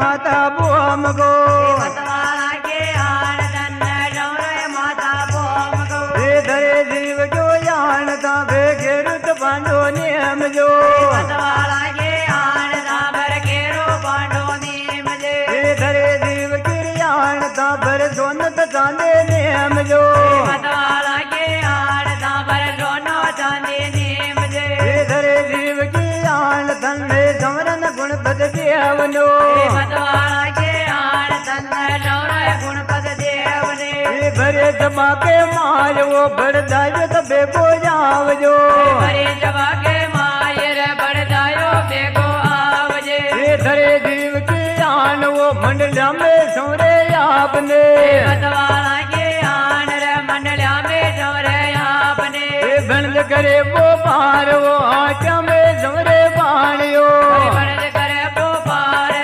माता बोम गो मतवाला के आन धन डोरे माता बोम गो धरे जीव जो यान ता वे घेरुत बांधो नियम जो मतवाला के आन धाबर के रो बांडो नीम जे धरे जीव किरियान ता भर सोनत चांदे नियम जो मतवाला के आन धाबर दोनो चांदी नीम जे धरे जीव की आन धन में समरन गुण पद देवनो मतवाला के आन धन डोरे गुण पद देवने भरे जमा के माल वो भर जायो तो बेको जावजो भरे जवा के मायर बढ़ जायो बेगो आवजे धरे जीव की आन वो मंडला में सोरे आपने मतवाला के आन रे मंडला में जोरे आपने बंद करे वो पार वो आटा में सोरे बाणियो बंद करे वो पार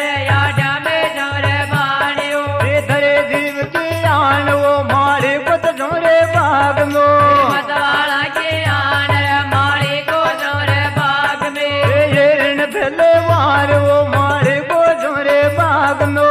आटा में जोरे बाणियो धरे जीव की आन वो मारे पत सोरे बाग नो मतवाला के आन रे माली को जोरे बाग में ऋण फैले वार वो मारे को सोरे बाग नो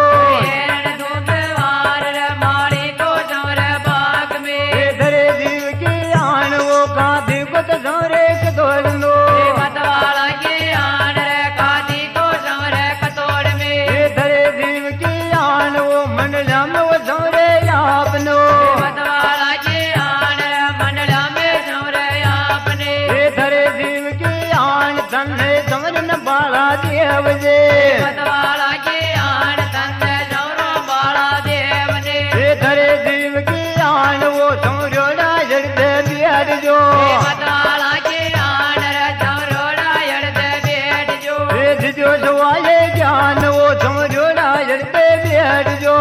धरे जीव की आन वो कांधी को तो सोरे कतोड़ नो मतवाला के आन रे काटी को जोरे कतोड़ में धरे जीव की आन वो मंडला में वो सोरे आपनो मतवाला के आन रे मंडला में जोरे आपने धरे जीव की आन धन समरन बाला देव जे मतवाला के आन तंद जोरो बाला देव ने धरे जीव की आन वो समरोड़ा जड़ते बिहार जो मतवाला के आन रे जोरोड़ा यड़ते बेट जो जो सवाए ज्ञान वो समरोड़ा जड़ते बिहार जो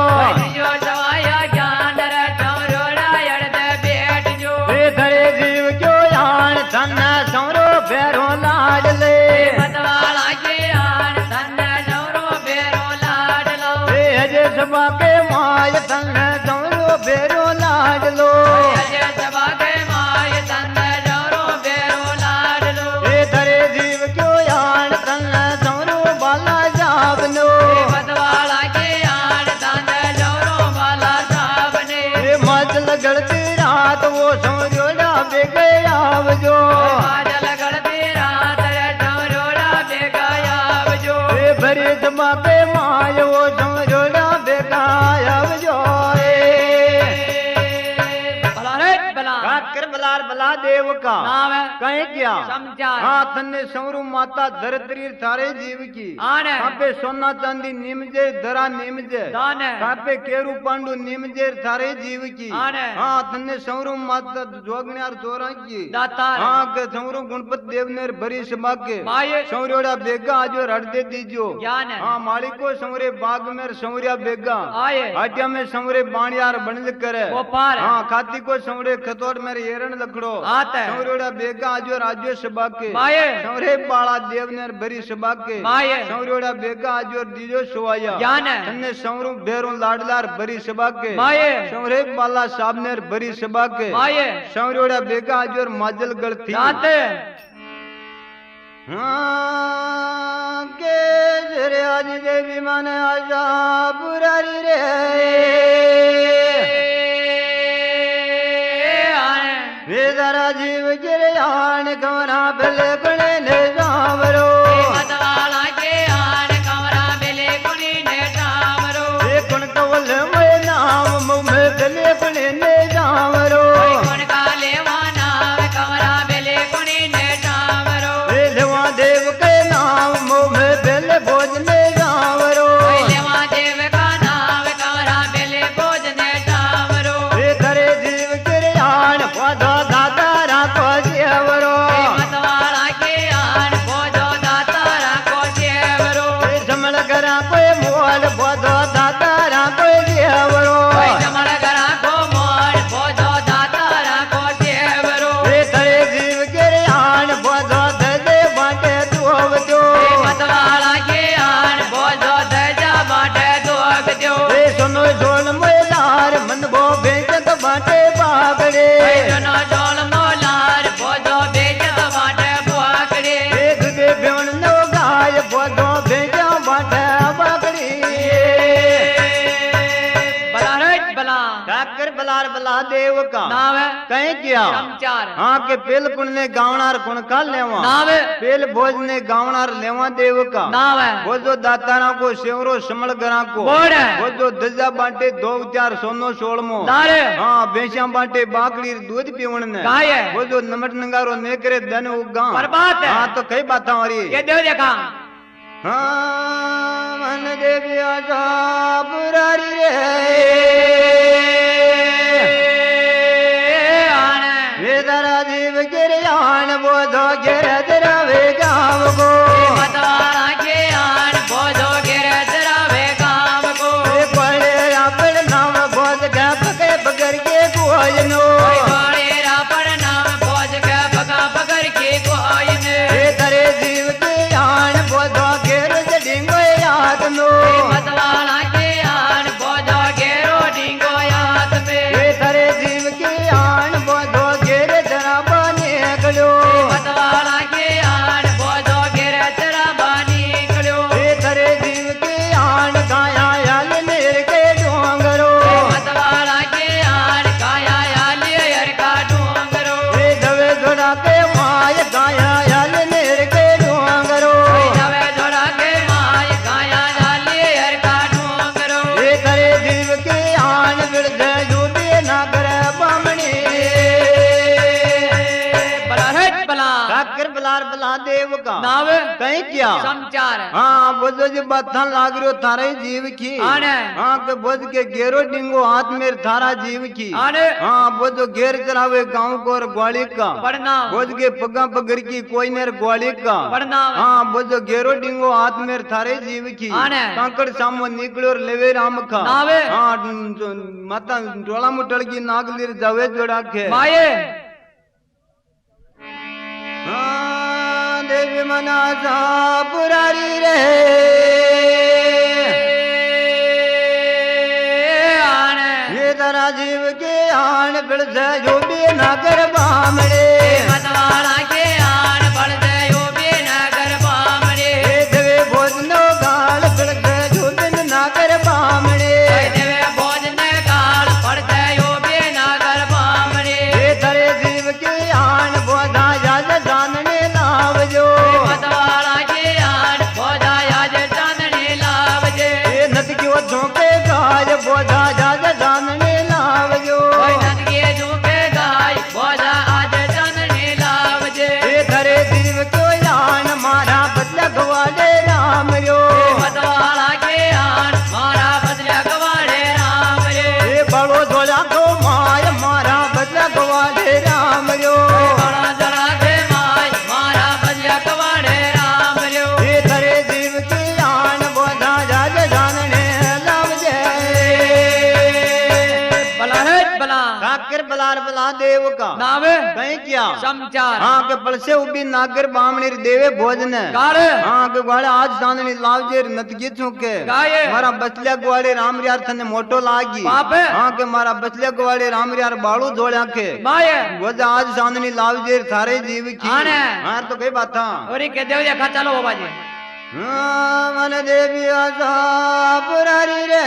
जो सवाया ज्ञान रे जोरोड़ा यड़ते बेट जो धरे जीव क्यों आन धन समरो भैरो लाड ले मतवाला के आन तंद जोरो बेरो लाड लो अजय सभा के माय धन समरो भैरो लाड लो अजय सभा के माय तंद जोरो बेरो लाड लो धरे जीव क्यों आन धन समरो बाला जाबनो मतवाला के आन तंद जोरो बाला साहब ने मजल गलती रात वो समझोड़ा बेगे आवजो बादल गड़ती रात रे जोरोड़ा बेगा आवजो भरे जमा पे माय वो समझोड़ा बेगा आवजो भला रे भला कर बलार बला देव का नाम कहे क्या समझा हाँ तन्ने सौरु माता धरतरी थारे जीव की आने कापे सोना चांदी निमजे धरा निमजे दाने कापे केरू पांडु निमजे थारे जीव की आने हाँ तन्ने सौरु माता जोगन्यार चोरा की दातार हाँ के सौरु गणपत देवनेर भरी सभा के माये सौर्योड़ा बेगा आजो रड़ते दीजो ज्ञान है हाँ मालिको सौरे बाग में सौर्या बेगा आये हटिया में सौरे बाणियार बनल करे वो पार हाँ खाती को सौरे खतोड़ मेरे एरण लखड़ो आते सौर्योड़ा बेगा आजो राज्य सभा के माये सौरे बाला देवनेर भरी सभा के माये सौर्योड़ा बेगा आजो दीजो सुवाया ज्ञान है तन्ने सौरु बेरों लाडलार भरी सभा के माये सौरे बाला साबनेर भरी सभा के माये सौर्योड़ा बेगा आजो माजल गढ़ थी दाते हाँ के जरे आज देवी मन आजा बुरारी रे वेदरा जीव गिरे आन कमरा भले गुणे ने जावरो मतवाला के आन कमरा बेले कुनी ने सामरो कुण कवल में नाम मुँह में भले गुणे ने जावरो कुन का लेवा नाम कमरा बेले कुनी ने सामरो लेवा देव के नाम मुँह में भले भोज ने जावरो लेवा देव का नाम कमरा बेले भोज ने सामरो धरे जीव गिरे आन पादा दादा राखो जेवरो मतवाला के देव का नाव कहीं किया समचार हाँ के पेल कुण ने गावनार कुण का लेवा नाव पेल भोज ने गावनार लेवा देव का नाव वो जो दातारा को सेवरो समल गरा को बोड़ वो जो दजा बांटे दो चार सोनो सोलमो दार हाँ बेचा बांटे बाकड़ी दूध पीवण ने गाय वो जो नमट नंगारो ने करे धन उगा बर्बाद हाँ तो कई बात हमारी ये देव देखा हाँ मन देवी आजा पुरारी रे वेदरा जीव गिरयान बोधो गिर दरवे गाँव को मतवाला के आन बोधो गिर दरवे गाँव को पड़े अपन नाम बोध गा पकड़ पकड़ के गोयनो पड़े रापड़ नाम बोध गा पकड़ के गोयने धरे जीव के आन बोधो गिर डिंगो याद नो मतवाला के आन बोधो गिरो डिंगो याद में धरे जीव के आन बोधो गिर जरा बने गलो मतवाला के आन बोधो गिर जरा बनी गलो धरे जीव के आन गाया याल नेर के डोंगरो मतवाला के आन गाया याल यर का डोंगरो दवे धोड़ा के माय गाया याल नेर के डोंगरो दवे धोड़ा के माय गाया याल यर का डोंगरो धरे जीव के आन बिड़ डूबे ना करे बामणी बला है बला काकर बलार बला देव का नाव कहीं क्या समचार हाँ बोझो जी बत्थन लाग रियो थारे जीव की आने हाँ के बोझ के घेरो डिंगो हाथ में थारा जीव की आने हाँ बोझो घेर चलावे गाँव को और ग्वाली का पढ़ना बोझ के पगा पगर की कोई नेर ग्वाली का पढ़ना हाँ बोझो घेरो डिंगो हाथ में थारे जीव की आने कांकड़ सामो निकलो और लेवे राम खा नावे हाँ माता डोला मुटल की नागलीर जावे जोड़ा के माये हाँ देवी मना जा पुरारी रे आने ये तरा जीव के आन बिड़ से जो भी नागर बामड़े मतवाला के आन बढ़ गयो बेनगर बामड़े देवे भोजनो गाल बिड़ से जो दिन नागर बामड़े देवे भोजन काल पड़ गयो बेनगर बामड़े ये तरे जीव के आन बोधा याद जानने लावजो मतवाला के आन बोधा याद जानने लावजे ये नद की वो झोंके गाय बोधा याद जानने लावजो नद के झूके गाय बोधा आज जानने लावजे धरे जीव को यान मारा बदला गवाले राम रो मतवाला के आन मारा बदला गवाड़े राम रे बड़ो धोला को माय मारा बदला गवाले राम रो बड़ा जड़ा के माय मारा बदला गवाड़े राम रे धरे जीव की यान बोधा जाज जानने लाव बला है बला काकर बलार बला देव का नाव कहीं क्या समचार हाँ के पलसे उबी नागर बामणी देवे भोजन कार हाँ के ग्वाड़े आज चांदनी लावजे नतगी छूके गाये मारा बचलिया ग्वाड़े राम यार थने मोटो लागी बाप हाँ के मारा बचलिया ग्वाड़े राम यार बाड़ू जोड़ा के माय बोझा आज चांदनी लावजे थारे जीव की आने। हाँ तो कई बात था और के देव देखा चलो बाबा जी मन देवी आजा पुरारी रे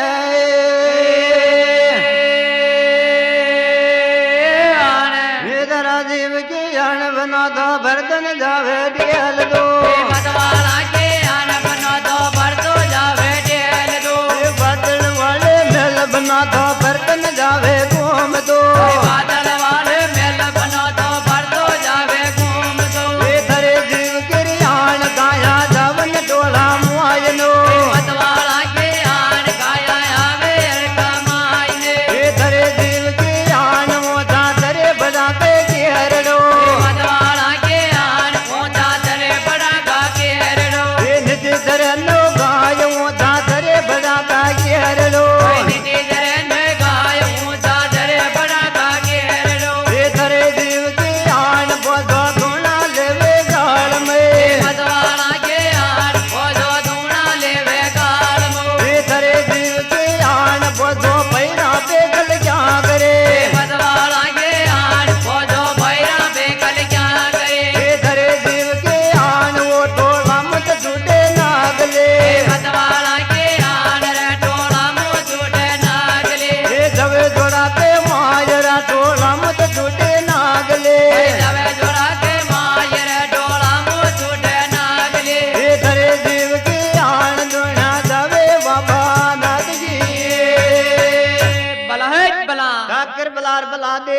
वेदरा जीव की अण बना दो भरतन जावे डियल दो मतवाला के आन बना दो भर तो जावे डेल दो बादल वाले मेल बना दो भरतन जावे घूम दो बादल वाले मेल बना दो भर तो जावे घूम दो धरे जीव की आन गाया जावन डोला मुआयनो मतवाला के आन गाया आवे कमाई ने धरे जीव की आन मोजा धरे बजा के घेर लो मतवाला के आन पहुंचा चले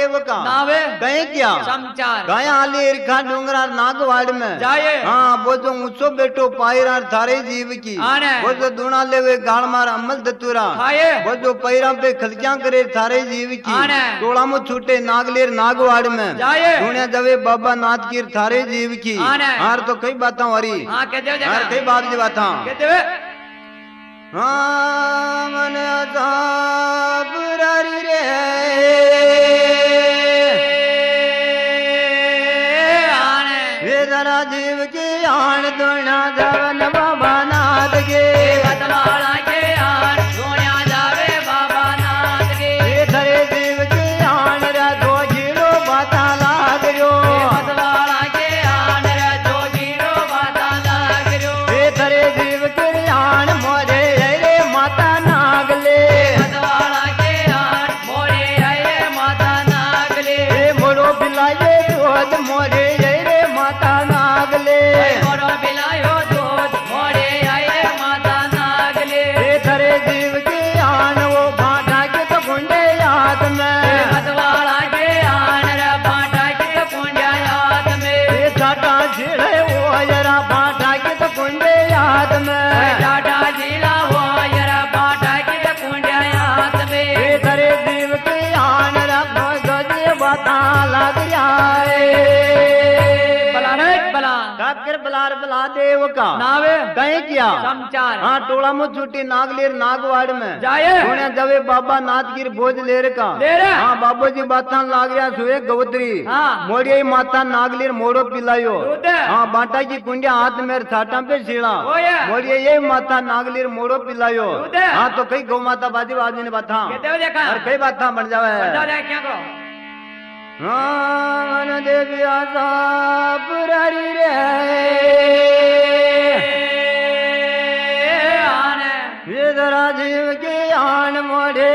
देवका नावे कहीं क्या समाचार गाया आली इरखा डूंगरा नागवाड़ में जाए हाँ वो जो ऊंचो बेटो पायरा थारे जीव की आने वो जो दूना लेवे गाल मार अमल दतुरा खाए वो जो पैरा पे खलकियां करे थारे जीव की आने टोला में छूटे नागलेर नागवाड़ में जाए दुनिया जवे बाबा नाथ कीर थारे जीव की आने हार तो कई बात हरी हाँ कहते हो हार कई बात जी बात कहते हो हाँ मन बुरारी रे आने वे जरा जीव की आन दुनिया जवन बाबा नाथ के बतवाला के आन सोनिया जावे बाबा नाथ के वे धरे जीव की आन रा दो जीरो बाता लाग रो बतवाला के आन रे दो जीरो बाता लाग रो वे धरे जीव की आन मोरे रे माता नागले बतवाला के आन मोरे रे माता नागले वे मोरो बिलाए दूध मोरे रे माता नागले मोरो बिलायो दूध मोरे रे माता नागले वे धरे जीव की आन वो भाटा के तो गुंडे याद में बतवाला के आन रे बाटा के पुंजा याद में ये टाटा झीले वो जरा भाटा के तो गुंडे याद में टाटा जिला हो जरा बाटा के पुंजा याद में ये धरे जीव की आन रखो गजे बता लग जाए बला रे बला ठाकर बलार बला देव का नावे कहीं क्या समाचार हाँ टोला में छुट्टी नागलेर नागवाड़ में जाए पुणे जवे बाबा नाथ गिर भोज लेर का ले रे हाँ बाबू जी बाता लाग रहा सुए गवत्री हाँ मोड़िया माता नागलेर मोड़ो पिलायो दूध हाँ बाटा की कुंडिया हाथ में छाटा पे सीड़ा ओए बोलिए ये माता नागलीर मोड़ो पिलायो दूध हाँ तो कई गौ माता बाजी बाजी ने बात कहते हो देखा और कई बात बन जावे बता दे क्या करो हाँ मन देवी आशा पुरारी रे आने ये जरा जीव के आन मोड़े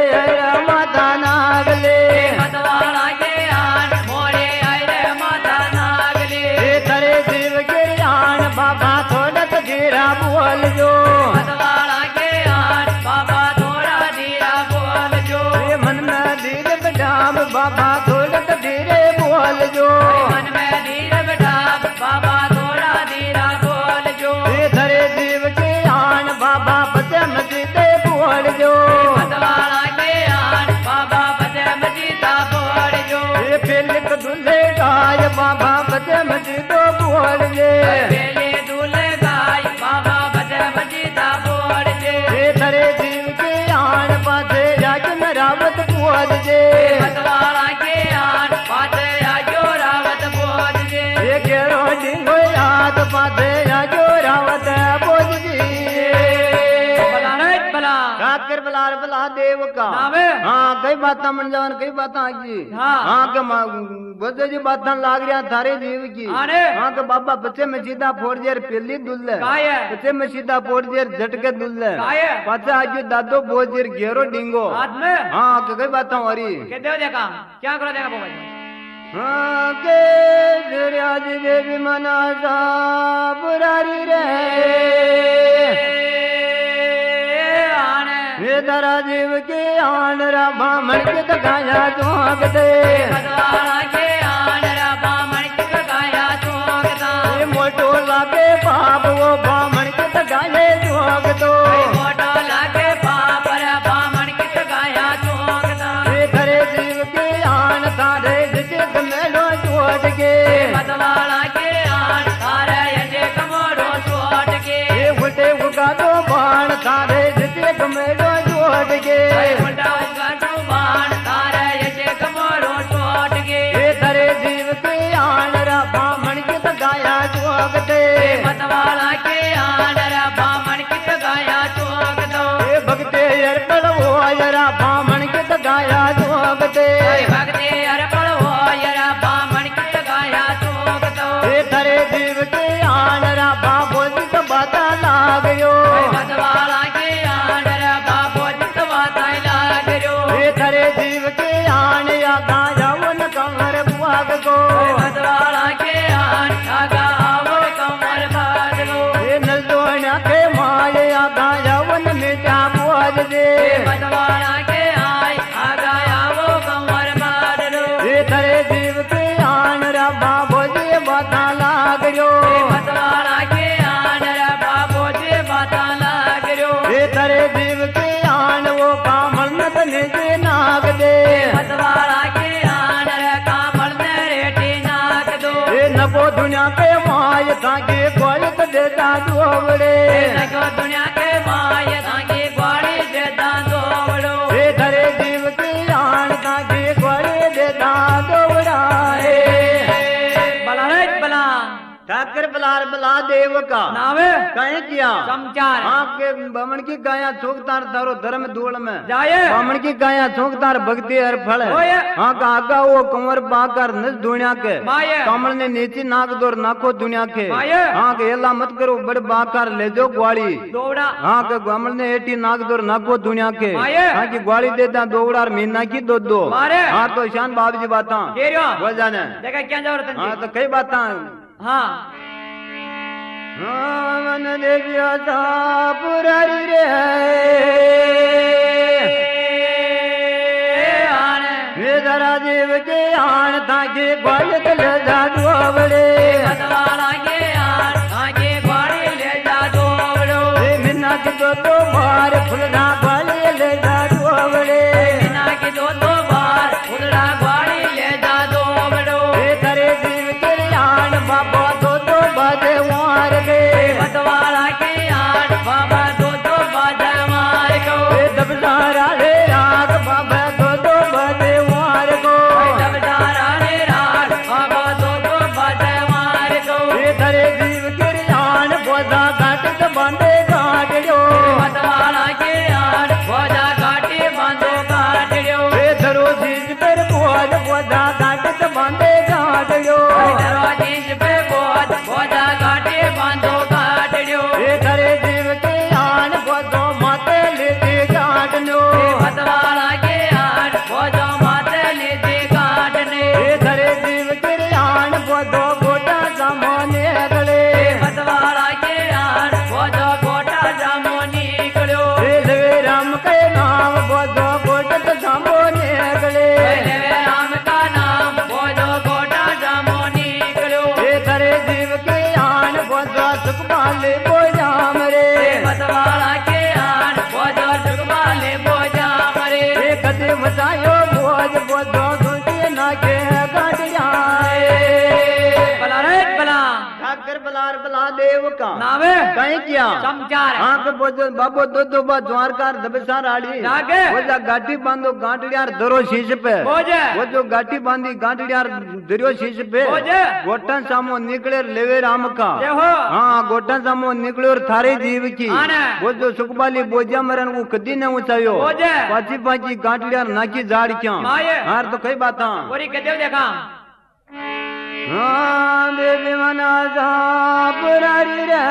माता नागले बतवाला के आन मोरे रे माता नागले ये थरे जीव के आन बाबा थोड़ा तो धीरा बोल जो बतवाला के आन बाबा थोड़ा धीरा बोल जो ये मन में धीरे बदाम बाबा थोड़ा तो धीरे बोल जो मन में धीरे बेटा बाबा थोड़ा धीरा बोल जो ये धरे जीव के आन बाबा बचे मजीदे बोल जो बतवाला के आन बाबा बजे मजीदा बोल जो ये फिलिप दुल्हे गाय बाबा बचे मजीदो बोल जे पहले दूल्हे गाय बाबा बजे मजीदा बोल जे ये धरे जीव के आन पाथे जाके में रावत बोल जे बतवाला के आन पाते आजो रावत बोल जे ये केरो डिंगो याद पाथे जाके रावत बोल जी बला रे बला ठाकर बलार बला देव का नावे हाँ कई बात मन जवन कई बात आगी हाँ। हाँ के बदे जी बात लाग रहा थारे जीव की आने हाँ के बाबा बच्चे में सीधा फोड़ दिया पहली दुल्ले काय बच्चे में सीधा फोड़ दिया झटके दुल्ले काय पाचा आज दादो बोझ दिया घेरो डिंगो हाथ में हाँ के कई बात हरी कहते हो देखा क्या करो देखा बाबा जी हाँ के सूर्याज देवी मना सा बुरारी रे आने ये दरा जीव के आन रा भामण के तकाया चौक दे बतवाला के आन रा बामण के गाया चौकता ये मोटो लागे बाप वो भामण के तकाये चौक दो मोटो लागे बाप रे बामण के गाया चौकता ये धरे जीव के आन तारे जिसे मेलो चोट के बतवाला के आन तारे ये कमोड़ो चोट के ये उठे उगा दो बाण तारे जिसे मेलो चोट के उल्टा उगा बाण तारे ये कमोड़ो चोट के ये धरे जीव के आन रा भामण के तकाया चौक दे बतवाला के आन रा बामण के गाया चौकता ये भगते अर्पण हो जरा भामण के तकाया चौक दे भक्ति अर्पण हो यरा बामण के गाया चौकता ये धरे जीव के आन रा बाबो जी तो बाता लाग यो बतवाला के आन रा बाबो जित बाताई लाग रो ये धरे जीव के आन या गाया वन कमर बुआग को बतवाला के आन आगा आवो कमर भाग लो ये नल दोना के माय या गाया वन मिटा बुआज दे बतवाला के आय आगा आवो कमर भाग लो ये का नावे कहीं किया समाचार हाँ के बामण की गाया छोकतार तारो धर्म धूल में जाए बामण की गाया छोकतार भक्ति हर फल होए। हाँ का आगा वो कंवर बाकर नस दुनिया के माये कमल ने नीचे नाक दोर नाको दुनिया के माये हाँ के एला मत करो बड़ बाकर ले जो ग्वाली दोवड़ा हाँ के कमल ने एटी नाक दोर नाको दुनिया के माये हाँ की ग्वाली देता दोगड़ा और मीना की दो मारे हाँ तो शान बाबू जी बात केरियो बोल जाने देखा क्या जरूरत हाँ तो कई बात हाँ मन देविया पुरारी रे वेदरा देव के आन ताके ग्वालित ले जा दुआवड़े मतवाला के आन आगे ग्वाली ले जा दोवड़ो मिन्ना के दो बार फुलना ग्वाली ले जा दुआवड़े बिना के दो बार फुलड़ा ग्वाली ले जा दोवड़ो करे देव के आन बाबा दो बाजे वार गए मतवाला के आन बाबा दो बाजा मार को दबदारा रे राग बाबा दो बाजे वार गो दबदारा रे राग बाबा दो बाजा मार को करे जीव के आन बोधा घाट बांधे गाड़ियो मतवाला के आन बोझा घाटी बांधो काटड़ियो धरो जीज पर बोधा घाट बांधे गाड़ियो दरवाजीज पे बोझा घाटी बांधो काटड़ियो करे जीव के आन बोधो माते लेते गाड़नो मतवाला के आन बोझो माते लीधे काटने करे जीव के आन बोधो गोटा सामने गले मतवाला के आन बोझो गोटा जामो निकलो राम के नाम बोधो गोटा सामने गले राम का नाम बोझो गोटा जामो निकलो करे जीव के आन बोधो सुख पाले बोझाम रे मतवाला के आन बोझो सुगमाले बोझा मरे कदे मचायो बोझ बोधो सुनते ना के गाड़ जाए बला रे बला ठाकर बलार बला देव का नावे कहीं किया समाचार आंख बोझो बाबो दो बा ज्वारकार दबसार आड़ी लागे वो जा गाठी बांधो गांठड़ियार धरो शीश पे बोझे वो जो गाठी बांधी गांठड़ियार धरो शीश पे बोझे गोटन सामो निकले लेवे राम का देखो हाँ गोटन सामो निकले और थारे जीव की आने वो जो सुखबाली बोझा मरन वो कदी न ऊंचायो बोझे पाची पाची गांठड़ियार नाकी जाड़ क्या माये हार तो कई बात पूरी कदेव देखा हाँ देवी मना जा पुरारी रे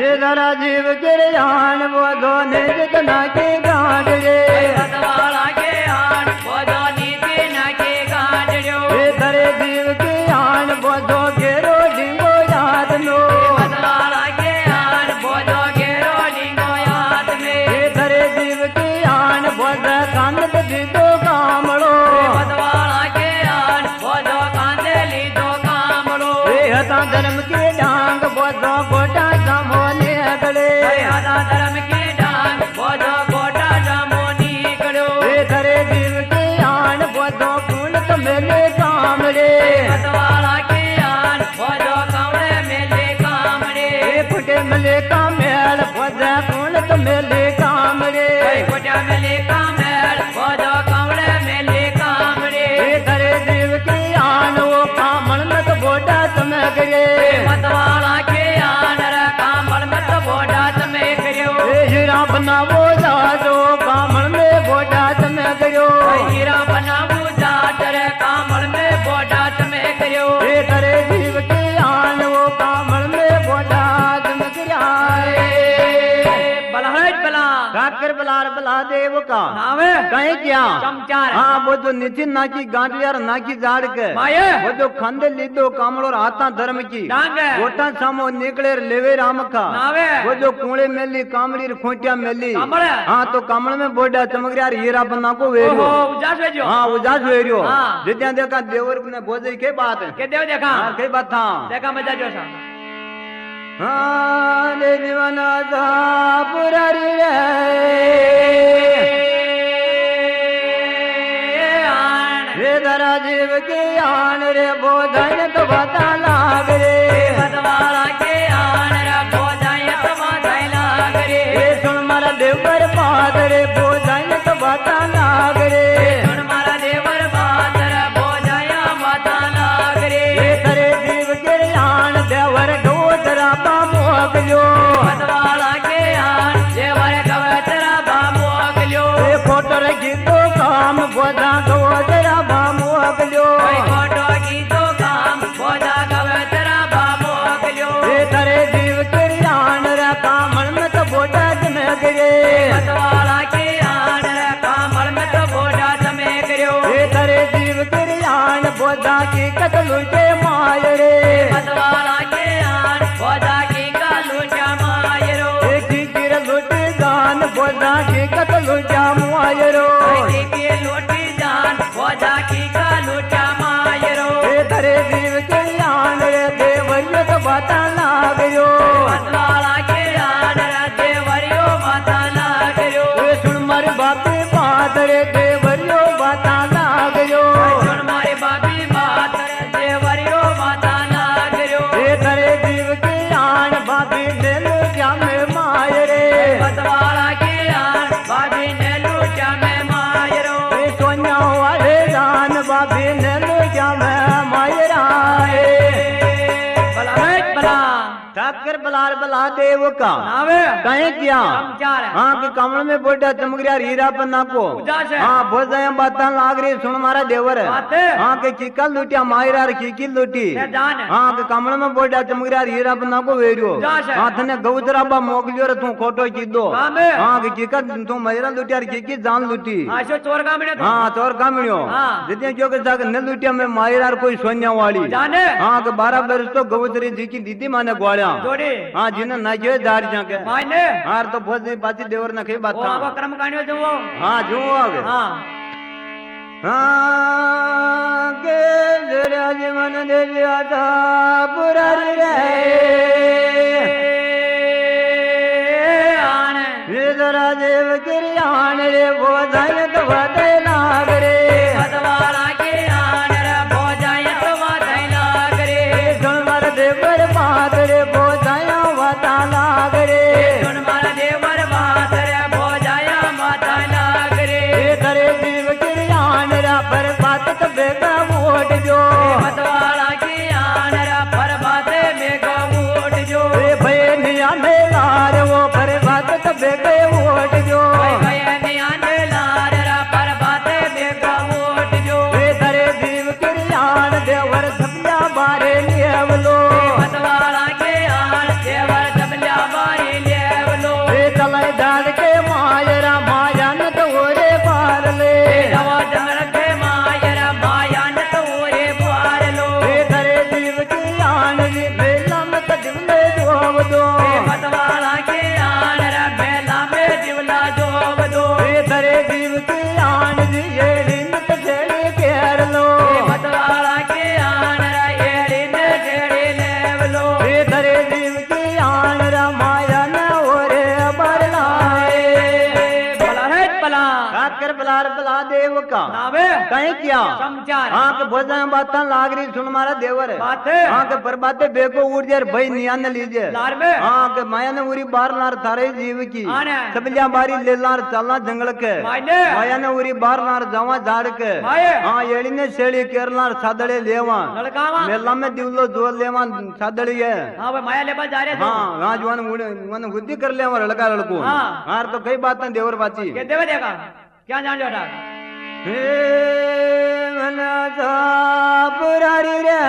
ये धरा जीव गिर जान वो धोने जितना के गांठ रे मतवाला के आन बोझो नीति न के काटड़ियो ये धरे जीव के आन वो धो गेरो डिंगो याद लो मतवाला के आन बोझो घेरो डिंगो याद में ये धरे जीव के आन वो धो कांद दीदो कामड़ो मतवाला के आन बोझो कांदे लीधो कामड़ो ये हता धर्म के डांग वो धो गोटा सामोने अगले हदा धर्म की डांग बोझो गोटा जामो निकलो ये धरे जीव के आन वो धो फूल तो मेले कामड़े मतवाला के आन बोझो कामड़े मेले कामड़े फुटे मिले का मेल फुटे फूल तो मिले कामड़े कोटा मेले कामड़ बोझो कामड़े मेले कामड़े करे देव के आन वो कामण में तो बोटा समय गए मतवाला के आन रे कामड़ में तो बोझा तमे करियो हीरा बना वो जाजो कामण में बोटा समय गयो हीरा बना बुझा तेरे कामड़ में बोझा तमे करियो करे देव के आन वो कामण में बोटा चमक जाए बला है बला काकर बलार बला देव का नावे कहीं क्या समाचार हाँ वो जो नितिन नाकी गांठियार नाकी जाड़ के माये वो जो खंडे लीधो कामड़ और आता धर्म की डांग गोटा सामो निकले लेवे राम का नावे वो जो कूड़े मेली कामड़ी खोटिया मेली कामड़ हाँ तो कामड़ में बोडा चमक यार हीरा बन्ना को वेरियो ओहो उजास भेजो हाँ उजास वेरियो हाँ। जितना देखा देवर ने बोझे के बात है के देव देखा हाँ के बात था देखा मजा जो सा हाँ देवी मना जा पुरारी रे रे धरा जीव के आन रे बोधन तो बता लाग रे मतवाला के आन रे बोझा तो माथा लाग रे सुन मारा देवर पाद रे बोधन तो बता लाग रे सुन मारा देवर बात रे बोझा माथा लाग तो लुटा मुआयरो की लोटी जान भोजा की का लूटा मायरो धरे जीव के आन रे देवरियो तो बाता लागयो मतवाला के आन रे देवरियो माता लागयो सुन मारे बापे बात रे देवरियो बाता लागयो सुन मारे बापी बात रे देवरियो माता लागयो धरे जीव के आन बापी ने लुटा में मायरे मतवाला के आन बापी ने लूटा में मायरो सोनिया वाले जान बापी ने लुटा में मायरा बला ठाकर बलार बला देव का नावे कहे क्या समाचार है। हाँ के कमल में बोटा चमक रहा हीरा पन्ना को उदास है। हाँ बहुत जाए बातें लाग रही सुन मारा देवर बातें। हाँ के चिकल लुटिया मायरा खीकी लुटी है जान है। हाँ के कमल में बोटा चमक रहा हीरा पन्ना को वेरियो उदास है। हाँ थने गौतराबा मोकलियो रे तू खोटो चीदो कामे। हाँ के चिकल तू मायरा लुटिया खीकी जान लुटी आशो चोर का मिले हाँ तोर कामड़ियो हाँ। जितने जो के जाके न लुटिया में मायरा कोई सोनिया वाली जाने हाँ के 12 बरस तो गौतरी जी की दीदी माने ग्वालिया जोड़ी हाँ जिन्हें नाचे दार जाके मायने हार तो बहुत बाती देवर न कही बात वो था आपको कर्म कांडियो जो वो हाँ जो आगे हाँ हाँ के जरा जीवन दे दिया था पुरारी रे आने ये जरा देव किरियान रे वो धाय तो वादे लाग रे मतवाला के आने रे भोजाए तो वादे लाग रे सुन मार देवर बात रे वो धाया वादा लाग रे सुन मारा देवर बात रे भोजाया माता लाग रे ये करे जीव किरियान रे पर बात तो बेगा वोट जो मतवाला के आने रे पर बाते मेगा वोट जो रे भय निया में लार वो पर बात तो बेगे वोट जो भय निया ने लार रे पर बाते मेगा वोट जो रे धरे जीव किरियान देवर धपला बारे लेवलो मतवाला के आन देवर दबल्या मारी लेवलो रे चले डाल के मायरा माया न तो रे पार ले दवा जंगल के मायरा माया न तोरे बुआर लो रे धरे जीव किरियान जी बेला में तो दिवले जोव दो मतवाला के आन रे मेला में दिवला जोब दो रे धरे जीव किरियान जी ये दिन तो जेड़े केर लो मतवाला के आन रे एड़ी ने जेड़ी लेवलो रे धरे जीव किरियान रा माया न ओरे अबर लाए बला है बला काकर बलार बला देव का नावे कहीं क्या समाचार हाँ के बहुत जाए बात लाग रही सुन मारा देवर बात है हाँ के पर बातें बेको उड़ जाए भाई निया न लीजिए लार में हाँ के माया ने उरी बार लार थारे जीव की आने सबलिया बारी ले लार चलना जंगल के मायने माया ने उरी बार लार जावा झाड़ के माये हाँ येड़ी ने शेड़ी केरलार सादड़े लेवा लड़कावा मेला में दिवलो जोर लेवा सादड़ी है हाँ भाई माया लेबा जा रहे थे हाँ हाँ जवान मन बुद्धि कर ले लड़का लड़को हाँ। हाँ तो कई बात है देवर बाची के देवे देखा क्या जान जोटा हे मना सा पुरारी रे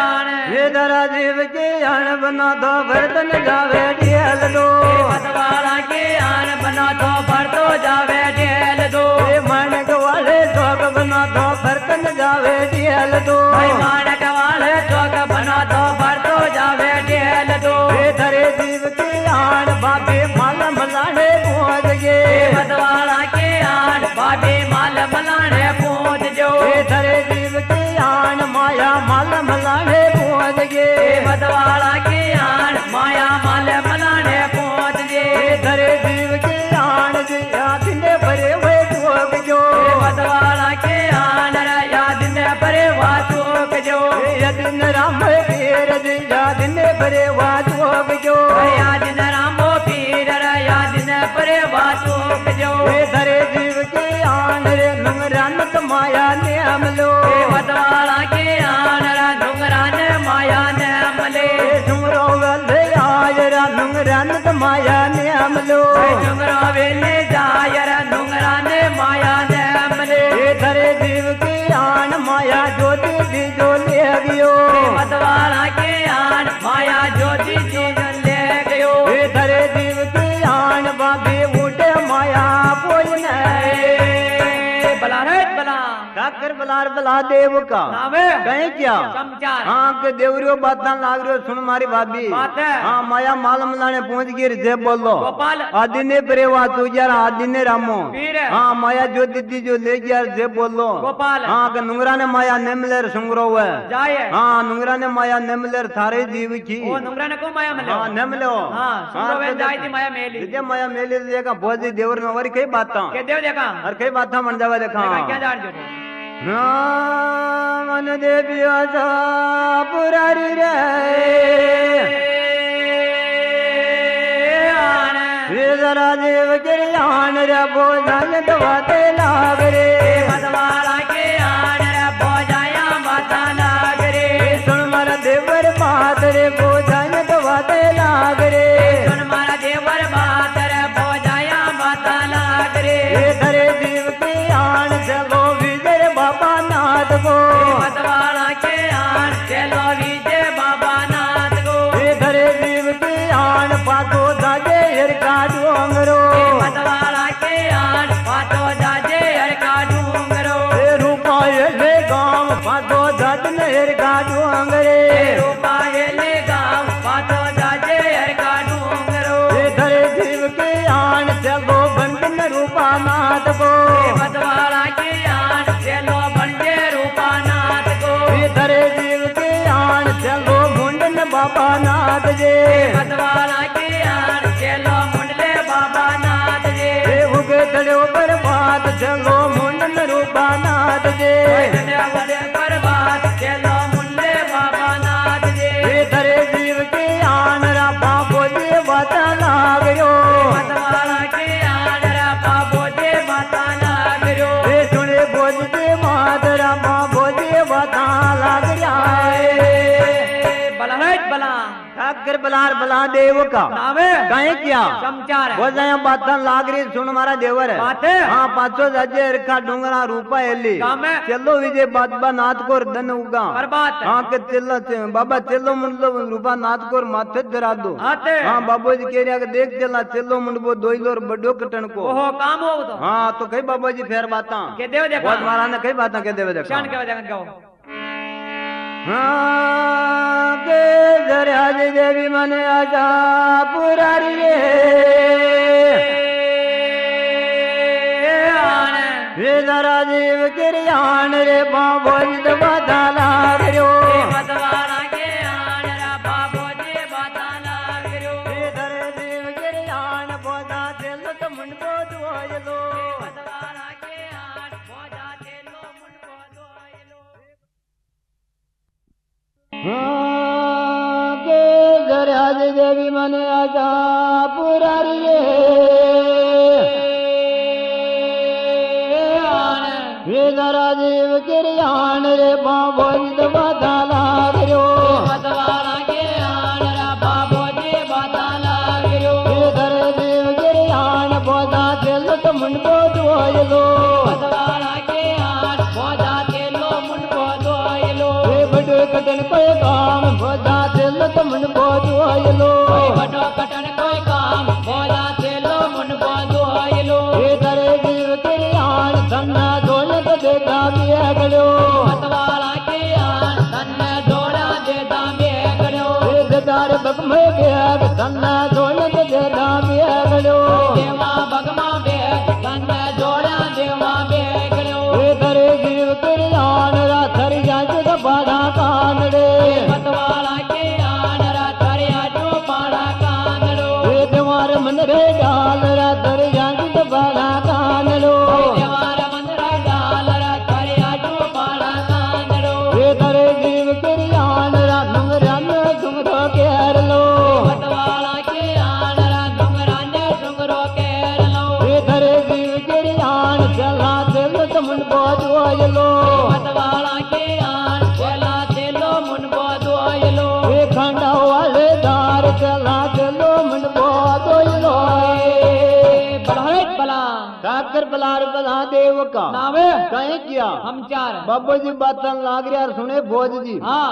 आने ये दरा जीव के आन बना दो बर्तन जावे डियल दो मतवाला के आन बना तो भर तो जावे डेल दो ये मानक वाले जोग बना दो बर्तन जावे डियल दो भाई मानक वाले चौक बना तो भर तो जावे डेल दो ये धरे जीव के आन बाबे माल मलाने पहुंच गए मतवाला के आन बाबे माल मलाने पहुंच जो ये धरे जीव के आन माया माल मलाने पहुंच गए मतवाला के आन माया माल मलाने पहुंच जे ये धरे जीव के आन जी याद ने भरे हुए ठोक जो मतवाला के आन रे याद ने परे वाचोक जो याद न राम पीर जी याद ने भरे हुआ ठोक जो याद न रामो पीर रे याद न परे वाचोक जो ये धरे जीव के आन रे नुंगरान तो माया ने अमलो मतवाला के आन रे डुंगरा ने माया ने अमले झुमरो गले आयरा नुंगरान तो माया ने अमलो डुंगरा वेले जाय रे डुंगरा ने माया ने अमले ये धरे जीव के आन माया ज्योति दी जो ले गयो मतवाला के आन माया ज्योति जी ले गयो ये धरे जीव के आन बाबे उठे माया कोई नहीं बला रे बला ठाकर बलार बलार बला देव का नावे कहीं क्या समाचार हाँ के देवरियो बात लाग रही हो सुन मारी भाभी बात है हाँ माया मालम लाने पहुंच गिर जे बोलो गोपाल आदि ने प्रेवा तू यार आदि ने रामो वीर हाँ माया जो दीदी जो ले गया जे बोलो गोपाल हाँ के नुंगरा ने माया नेमलेर सुंगरो है जाए हाँ नुंगरा ने माया नेमलेर थारे जीव की ओ नुंगरा ने को माया मिले हाँ नेमलो हाँ सुरो वे जाई थी माया मेली जे माया मेले देखा भोजी देवर में वरी कई बात के देव देखा और कई बात मन जावा देखा क्या जान जो मन देवी आशा पुरारी रे जरा देव गिरयान रे बोझन दवाते लाग रे मतवाला के आन रे बोझाया माता लाग रे सुन मारा देवर बात रे बोझन दवाते लाग रे सुन मारा देवर बात रे बोझाया माता लाग रे धरे देव के आन चलो विजय बाबा नाथ को मतवाला के आन चलो विजय बाबा नाथ को धरे देव के आन पातो दाजे हर का डोंगरो मतवाला के आन पातो दाजे हर का डूंगरो रूपाय ले गांव पातो दाज नहर का डोंगरे रूपाय ले गांव पातो दाजे हर का डूंगरो धरे देव के आन चलो बंधन रूपा नाथ को मतवाला के आन चलो बंदे रूपा नाथ को धरे देव के आन चलो मुंडन बाबा नाथ जे मतवाला के आन चलो मुंडले बाबा नाथ जे उगे चढ़ो पर बात चलो मुंडन रूपा नाथ जे पर बात चलो मुंडले बाबा नाथ जे धरे देव के आन राबा बोले बाता लागो मतवाला के आन राबा बोले बाता लागो सुने बोझते माधरा माँ बोले बाता लाग बला ठाकर बलार बला देव का नावे कहीं क्या समाचार वो जाया बात लाग रही सुन मारा देवर है बात है हाँ पाँचो जाजे रखा डूंगरा रूपा एली काम है चलो विजय बाबा नाथ को धन उगा पर बात हाँ के चलो बाबा चलो मुंडलो रूपा नाथ को माथे धरा दो आते हाँ बाबू जी कह रहा देख चला चलो मुंडबो दोइलो और बड़ो कटन को ओहो काम हो तो हाँ तो कई बाबा जी फेर बाता के देव देखा बहुत महाराज ने कई बात कह देवे देखा शान के देखा गाओ हाँ के जरा देवी मने आजा पुरारी रे हे जरा देव गिरयान रे बाबो जी बाधा लाग रो मतवाला के आन रा बाबो जी बाधा लाग रो हे जरा देव गिरयान बोधा चल तो मुन को दुआयलो मतवाला के आन बोधा चलो मुन को दुआयलो हाँ के जरा देवी मने आजा पुरारी रे जरा देव गिरयान रे बाबो जी बाधा लाग रो मतवाला के आन रा बाबो जी बाधा लाग रो धरे देव गिरयान बोधा चल तो मुन को दुआयलो मतवाला के आन बोधा चलो मुन को दुआयलो बड़ो कटन कोई काम बोधा चल तो मुन को दुआयलो बड़ो कटन कोई काम बोधा चलो मुन को दुआयलो धरे देव गिरयान धन्ना दौलत देगा बिगड़ो मतवाला के आन धन जोड़ा देता बेगड़ो दार बगमे बेग धन्ना दौलत देगा बिगड़ो देवा बगमा बेग धन जोड़ा देवा बेगड़ो धरे देव गिरयान रा थरी जांच बाधा कानड़े मतवाला के आन रा तरिया जो पाड़ा कांगड़ो देवार मन रे डाल रा थरी जांच बाधा कानड़ो देवार मन रा डाल रा तरिया जो पाड़ा कांगड़ो धरे देव गिरयान रा नुंगरान डुंगरो केर लो मतवाला के आन रा डुंगराने डुंगरो केर लो धरे देव गिरयान चला चल तो मुन को लो मतवाला के आन चला चलो मुन को दुआयलो खंडा वाले दार चला चलो मुन को लो बढ़ाई बला ठाकर बलार बला देव का नावे कहीं किया हम चार बाबू जी बात लाग रहा सुने भोज जी हाँ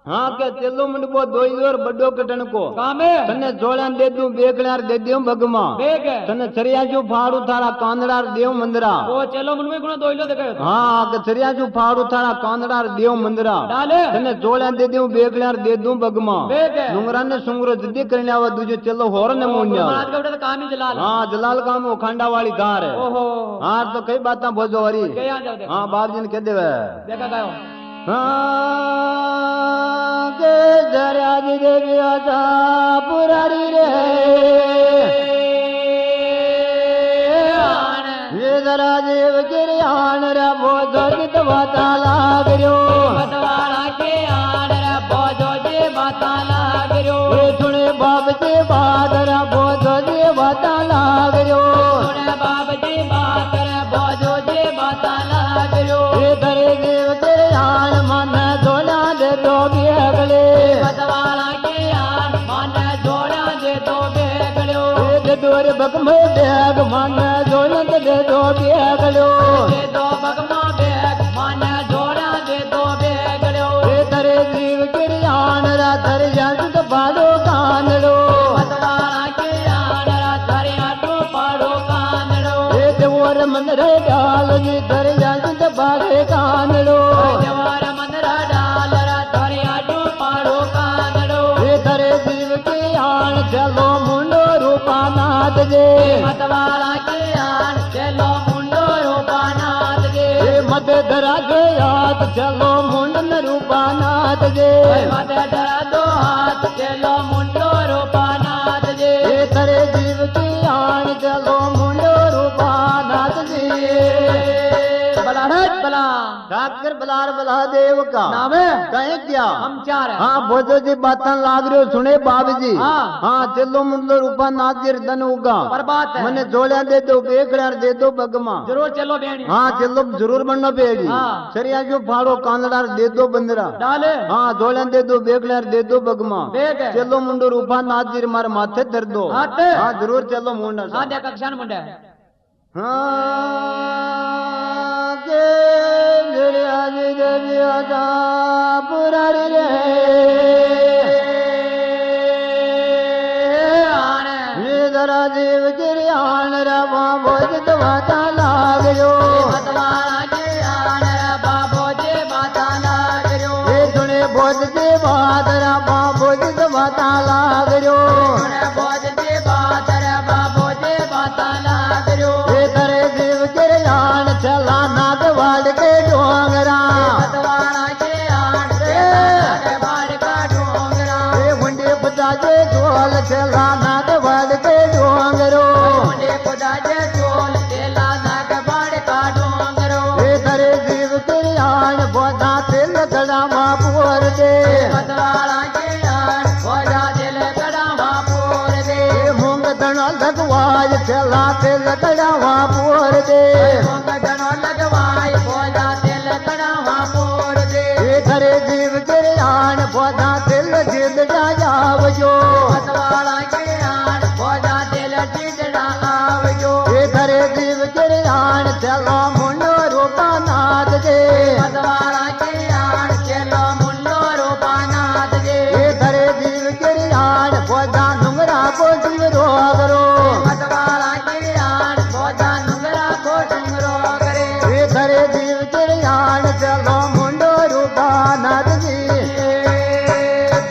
हाँ के चेलो मंडपो दोई और बड़ो कटन को काम तने जोड़न दे दूं बेकड़ार दे दूं भगमा बेग तने छरिया जो फाड़ू थारा कांदड़ार देव मंदिरा वो चलो मन में गुण दोइलो देखे हाँ के छरिया जो फाड़ू थारा कांदड़ार देव मंदिरा डाले तने जोड़न दे दूं बेकड़ार दे दूं भगमा बेग नुंगरा ने सुंगरो जिद्दी करने आवा दूजो चलो होर ने मुन्या महाराज का बेटा तो काम ही जलाल हाँ जलाल काम वो खांडा वाली धार है ओहो हाँ तो कई बातें बोझो वारी के यहाँ जाओ देखो हाँ बाप जी ने कह देवे देखा गायो हाँ के जरा जी देवी आजा पुरारी रे ये जरा जीव गिरियान रे बोझो जित बाता लाग रयो मतवाला के आन रे बोझो जे बाता लाग रयो ये सुने बाप जी बात रे बोझो जी बाता लाग रयो सुने बाप जी बात रे बोझो जे बाता लाग रयो ये धरे जीव गिरियान मन झोला दे दो बेगले मतवाला के आन मन जोड़ा दे दो बेगड़ो ये दूर बकमे बेग मन झोला दे दो बेगलो दे दो बगमा बेग मन जोड़ा दे दो बेगड़ो ये धरे जीव गिरियान रा धर जंत बालो कानलो मतवाला के आन रे धरिया तो पाड़ो कानड़ो ये देवर मन रे डाल जी धर जंत बाले कानलो जवार मंदरा डाल रे धरिया तो पाड़ो कानड़ो ये धरे जीव गिरियान चलो मुंडो रूपा नाथ जे मतवाला के आन चलो मुंडो रूपानाथ गे ये मत धरा के याद चलो मुंडन रूपा नाथ जे मत डरा दो हाथ चलो मुंडो रूपानाथ गे ये धरे जीव गिरियान चलो मुंडो रूपा नाथ जी बला बला ठाकर बलार बला देव का नामे कहे क्या हम चार हाँ बोझो जी बातन लाग रहे हो सुने बाब जी हाँ। हाँ चलो मुंडो रूपा नाथ जी धन उगा पर बात है मने जोड़िया दे दो बेकड़ार दे दो बगमा जरूर चलो बेणी हाँ चलो जरूर बनना पेगी हाँ। सरिया जो फाड़ो कांदड़ार दे दो बंदरा डाले हाँ जोड़िया दे दो बेकड़ार दे दो बगमा बेग चलो मुंडो रूपा नाथ जी मारे माथे धर दो हाथ हाँ जरूर चलो मुंडा हाँ देख कक्षान मुंडे हाँ के जरिया जी देवी आजा पुरारी रे ये जरा जीव गिरियान रे बोझ दवाता लाग जो मतवाला के आन रे बाबो जे बाता लाग रयो ये सुने बोझ के बात रे बोझ दवाता लाग जो सुने बोझ जे बात रे बाबो जे बाता लाग रयो ये करे जीव गिरियान चला नाग वाड़ के डोंगरा मतवाला के आन रे बाड़ का डोंगरा ये मुंडे बजा जे ढोल चला नाग वाड़ के डोंगरो मुंडे खुदा जे चोल तेला नाग बाड़ का डोंगरो ये करे जीव गिरियान बोधा तिल गड़ा मापुर दे मतवाला के आन खोजा दिल कड़ा मापूर दे ये मूंग दना लगवाज चला तिल गड़ा मापुर दे गणो लगवाई खोजा दिल कड़ा मापूर दे ये करे जीव गिरियान बोधा तिल जिद जाव जो मतवाला के आन खोजा दिल जिदड़ा आवजो ये करे जीव गिरियान चलो मुंडो रूपा नाथ दे मतवाला के आन चलो मुंडो रूपानाथ गे ये करे जीव गिरियान बोधा नुंगरा को जीव रोगरो मतवाला के आन खोजा नुंगरा को डुंगरो करे ये करे जीव गिरियान चलो मुंडो रूपा नाथ जी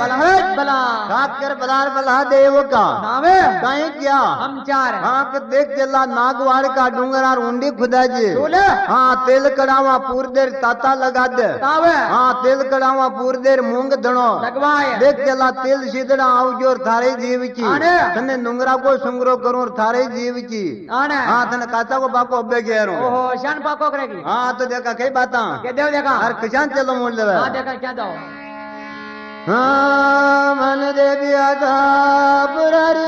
बलहट बला ठाकर बलार बला देव का नामे कहीं क्या हम चार हाँ के देख चला नागवाड़ का डूंगरा ऊंडी खुदा जी बोले हाँ तेल कड़ावा पूर देर ताता लगा दे तावे हाँ तेल कड़ावा पूर देर मूंग धनो लगवाए देख चला तेल सीधड़ा आओ जो थारे जीव की आने। तने नुंगरा को सुंगरो करूं और थारे जीव की आने हाँ तने काचा को बाको अब्बे कह रहा हूँ ओहो शान पाको करेगी हाँ तो देखा कई बाता के देव देखा हर किसान चलो मोड़ ले हाँ देखा क्या दो हाँ मन देवी आजा पुरारी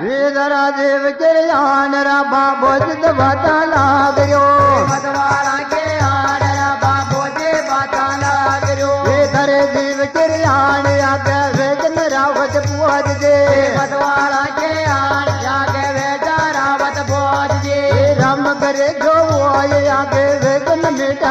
रे जरा देव गिरियान रा बाबो जिद बाता लाग जो मतवाला के आन रे बाबो जे बाता लाग रयो ये करे जीव गिरियान आगे वेगन रावत पुआज दे मतवाला के आन जाके वेजा रावत बोझ जे राम करे जो वो आगे वेगन मिट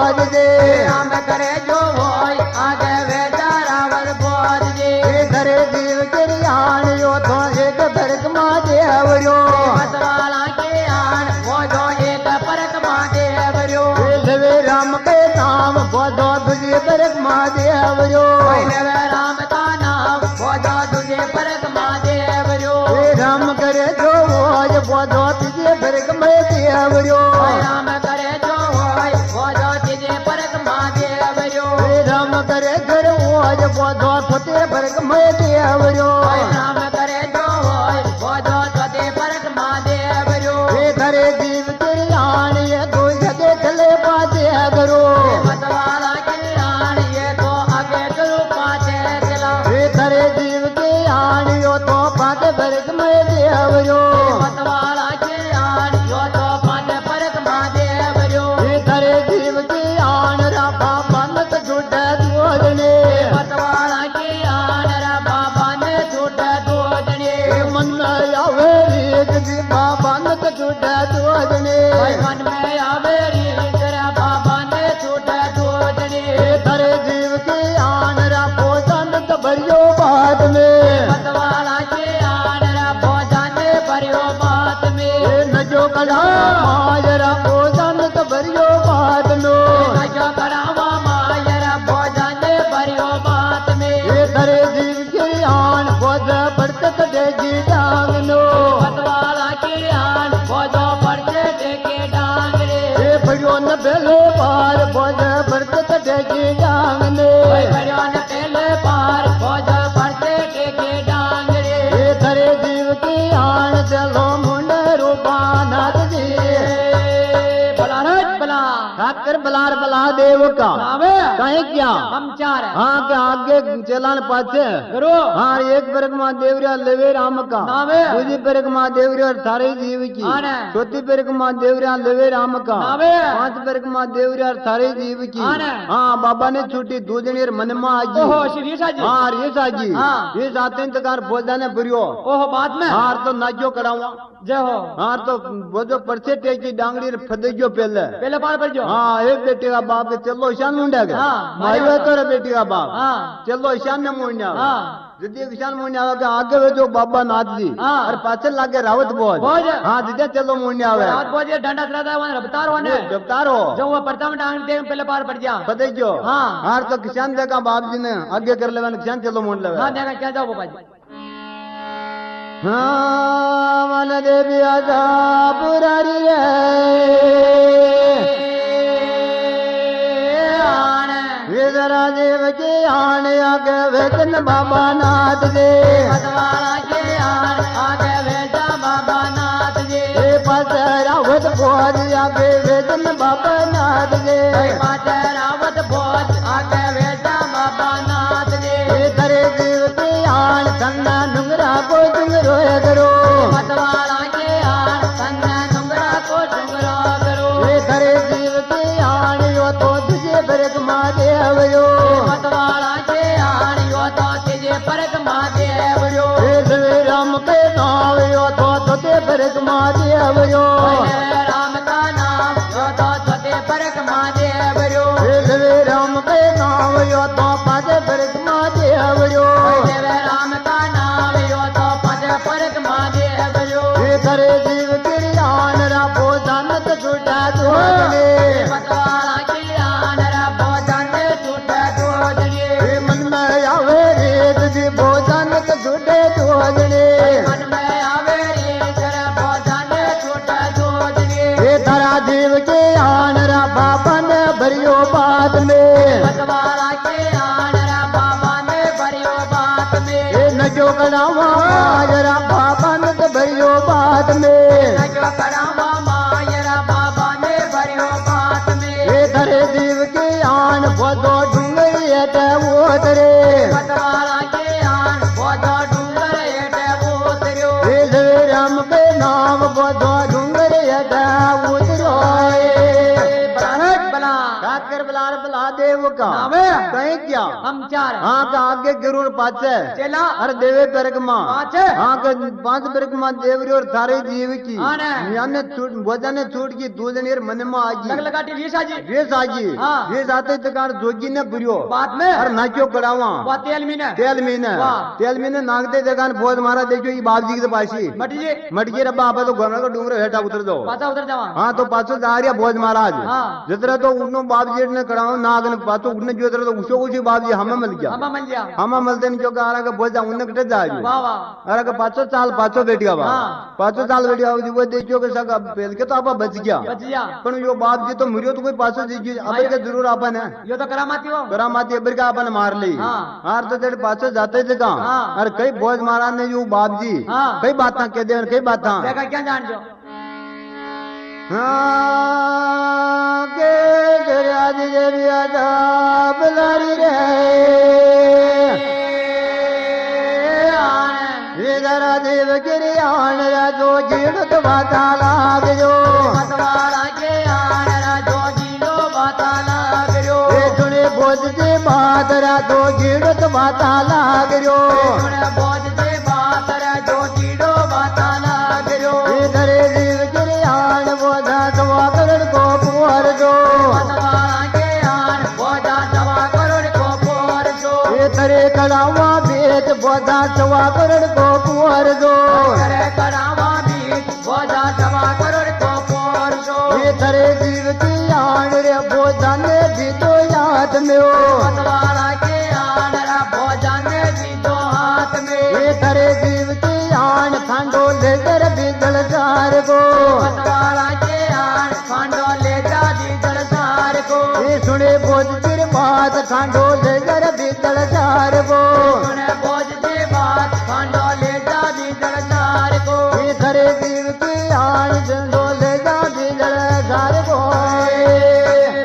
बोझ दे राम करे जो होय आगे वेदा रावण बोझ दे धरे जीव गिरियान यो तो एक भरक महादेवरो मतवाला के आन वो जो एक परक महादेवरो देवे राम के नाम बोधो तुझे भरक महादेवरो लेवे राम का नाम वो जो तुझे परक महादेवरो राम करे जो बोझ बोधो तुझे भरक महादेवरो राम करे जो होय वो जो तुझे परक महादेवरो राम करे घर बोझ बोधो तुझे भरक महादेवरो राम करे जो होय वो जो तुझे परक महादेवरो धरे जीव गिरियान ये दो जगह चले पाते करो मतवाला के आन ये तो आगे करो पाते चला धरे जीव गिरियान यो तो पाते भरक महादेवरो मतवाला के आन यो तो पाते परक महादेवरो धरे जीव गिरियान रापा बंदत झूठे दोजने मतवाला के आन रा बाबा ने झूठा दोजने मन में आवे रीत जीवा बंदत झूठे दोजने मन में आवे री तेरा बाबा ने झूठा दोजने धरे जीव गिरियान रापो संत भरियो बात में मतवाला के आन रा बोझा ने भरियो बात में न जो कड़ा माजरा को संत भरियो बात नो जो करावा मायरा बोझा ने भरियो बात में ये धरे जीव गिरियान बोझ बढ़त कटेगी डांग नो मतवाला के आन बोझो पड़ते देखे डांगरे ये भरियो न बेले पार बोझ बढ़त कटेगी डांग ने भरियो ने पहले पार बोझो पड़ते देखे डांगरे ये धरे जीव गिरियान चलो मुंड रूपा नाथ जी बलारज बला ठाकर बलार बला देव का आवे कहीं क्या हम चार हाँ के आगे चलान पाछे करो हाँ एक परक महादेवरिया लेवे राम का नावे दूसरी परक महादेवरिया थारे जीव की आने चौथी परक महादेवरिया लेवे राम का नावे पांच परक महादेवरिया थारे जीव की आने हाँ बाबा ने छुट्टी दूधनी मन में आजी ओहो श्री जी हाँ रे साजी हाँ। ये जाते तकार बोझा ने बुरियो ओहो बाद में हार तो नाचो करावा जय हो हार तो बोझो परसे टेकी डांगड़ी फदेजो पहले पहले पार पर जो हाँ एक बेटे का बाप है, चलो ईशान मुंडा के हाँ, मारियो तो रे बेटी का बाप हाँ चलो ईशान ने मुंडा हाँ दीदी ईशान मुंडा के आगे वे जो बाबा नाथ जी हाँ। और पाछे लागे रावत बोझ बोझ। हाँ दीदी चलो मुंडा आवे रात बोझे डंडा चलाता है रफ्तार होने गिरफ्तार हो जो वो प्रथम डांग दे पहले पार पड़ जा फदेजो हाँ। हार तो किसान देखा बाप जी ने आगे कर लेवन किसान चलो मुंड लेवे हाँ देखा क्या जाओ बाबा जी हाँ मन देवी आजा पुरारी रे जरा देव के आने आगे वेतन बाबा नाथ दे मतवाला के आन आगे वेदा बाबा नाथ जी पास रावत बोझ आगे वेतन बाबा नाथ दे माता रावत बोझ आगे वेदा बाबा नाथ जी धरे देव के आन संगा नुंगरा को डुंगरो करो मतवाला के आन संगा नुंगरा को डुंगरा करो धरे देव के आन यो तो तुझे भरक महादेव यो मतवाला के आन यो तो तुझे परक महादेव यो राम के नाम यो तो तुझे भरक महादेव यो राम का नाम यो तो तुझे परक महादेव यो राम के नाम यो तो पादे भरक महादेव यो राम का नाम यो तो पद परक महादेव यो धरे जीव गिरियान रापो जानत छूटा दोजने मतवाला के आन रा बोझन झूठा दोजने मन में आवे रे तुझे भोजन छूटे दोजने मन में आवे रे तेरा बोझन झूठा दोजने धरा जीव के आन रा बाबा ने भरियो बात में मतवाला के आन रा बाबा ने भरियो बात में न जो कड़ावा जरा बाबा ने भरियो बात में जो करावा मायरा बाबा ने भरियो बात में कर बला देव का नावे कहीं क्या हम चार हाँ का आगे गिरुर पाचे चला अरे देवे परिक्रमा पाँच हाँ का 5 परिक्रमा देवरी और थारे जीव की हाँ ने। याने छूट भोजन ने छूट की दूधनीर मन में आगी लग लगाटी रीस आजी रेस आगी हाँ। रेस आते तकार जोगी ने बुरियो बाद में अरे नाचो कड़ावा वो तेल मीने वाह। तेल मीने नागते जगान भोज मारा देखो ये बाप जी के पासी मटी जी मटकी रब्बा आप तो घोड़ा का डूंगर हेठा उतर जाओ पाचा उतर जावा हाँ तो पाछो जा रहा भोज महाराज हाँ। जितना तो उन्नो बाप जी ने कड़ाओ नाग ने पाछो उन्ने जो तो उसो कुछ बाप जी हमें मिल गया हम मिल गया हमें मिलते नहीं जो कहा का भोज उन्ने कटे जा वाह वाह अरे का पाछो चाल पाछो बैठिया बा हाँ। पाछो चाल बैठिया वो देखियो के सगा पेल के तो आप बच गया बच गया पण यो बाप जी तो मरियो तो कोई पाछो जी अबर के जरूर आपन है यो तो करामाती हो करामाती अबर का आपन मार ली हाँ। हार तो तेरे पाछो जाते थे कहाँ हाँ। अरे कई भोज महाराज ने जो बाप जी हाँ। कई बात कह दे कई बात देखा क्या जान जो के दरिया देवी आजा बलारी रे ये दरा देव गिरी आन राजो जीड़त बाता लाग जो मतवाला के आन राजो जीलो बाता लाग जो ये सुने बोझ से बात राजो जीड़त बाता लाग जो सुने बोझ से बात राजो जीलो बाता लाग जो ये दरे देव गिरी आन बोझा सवा करोड़ को पुअर जो मतवाला के आन बोझा सवा करोड़ को पुअर जो ये तरे कड़ावा बेच बोझा सवा करोड़ को पुअर जो करे करावा बीच बोझा सवा करोड़ को पुअर जो ये तरे जीव की आन रे बोझा ने भी तो याद में हो मतवाला के आन रा बोझा ने भी दो हाथ में ये तरे जीव की आन खांडो ले कर बिजल सार को मतवाला के आन खांडो ले जा दीदड़ सार को ये सुने बोझ फिर बात खांडो ले कर बिजल सार को सुने बोझ से बात खांडो ले जा दीदड़ सार को ये तरे जीव की आन झंडो ले जा बिजल सार को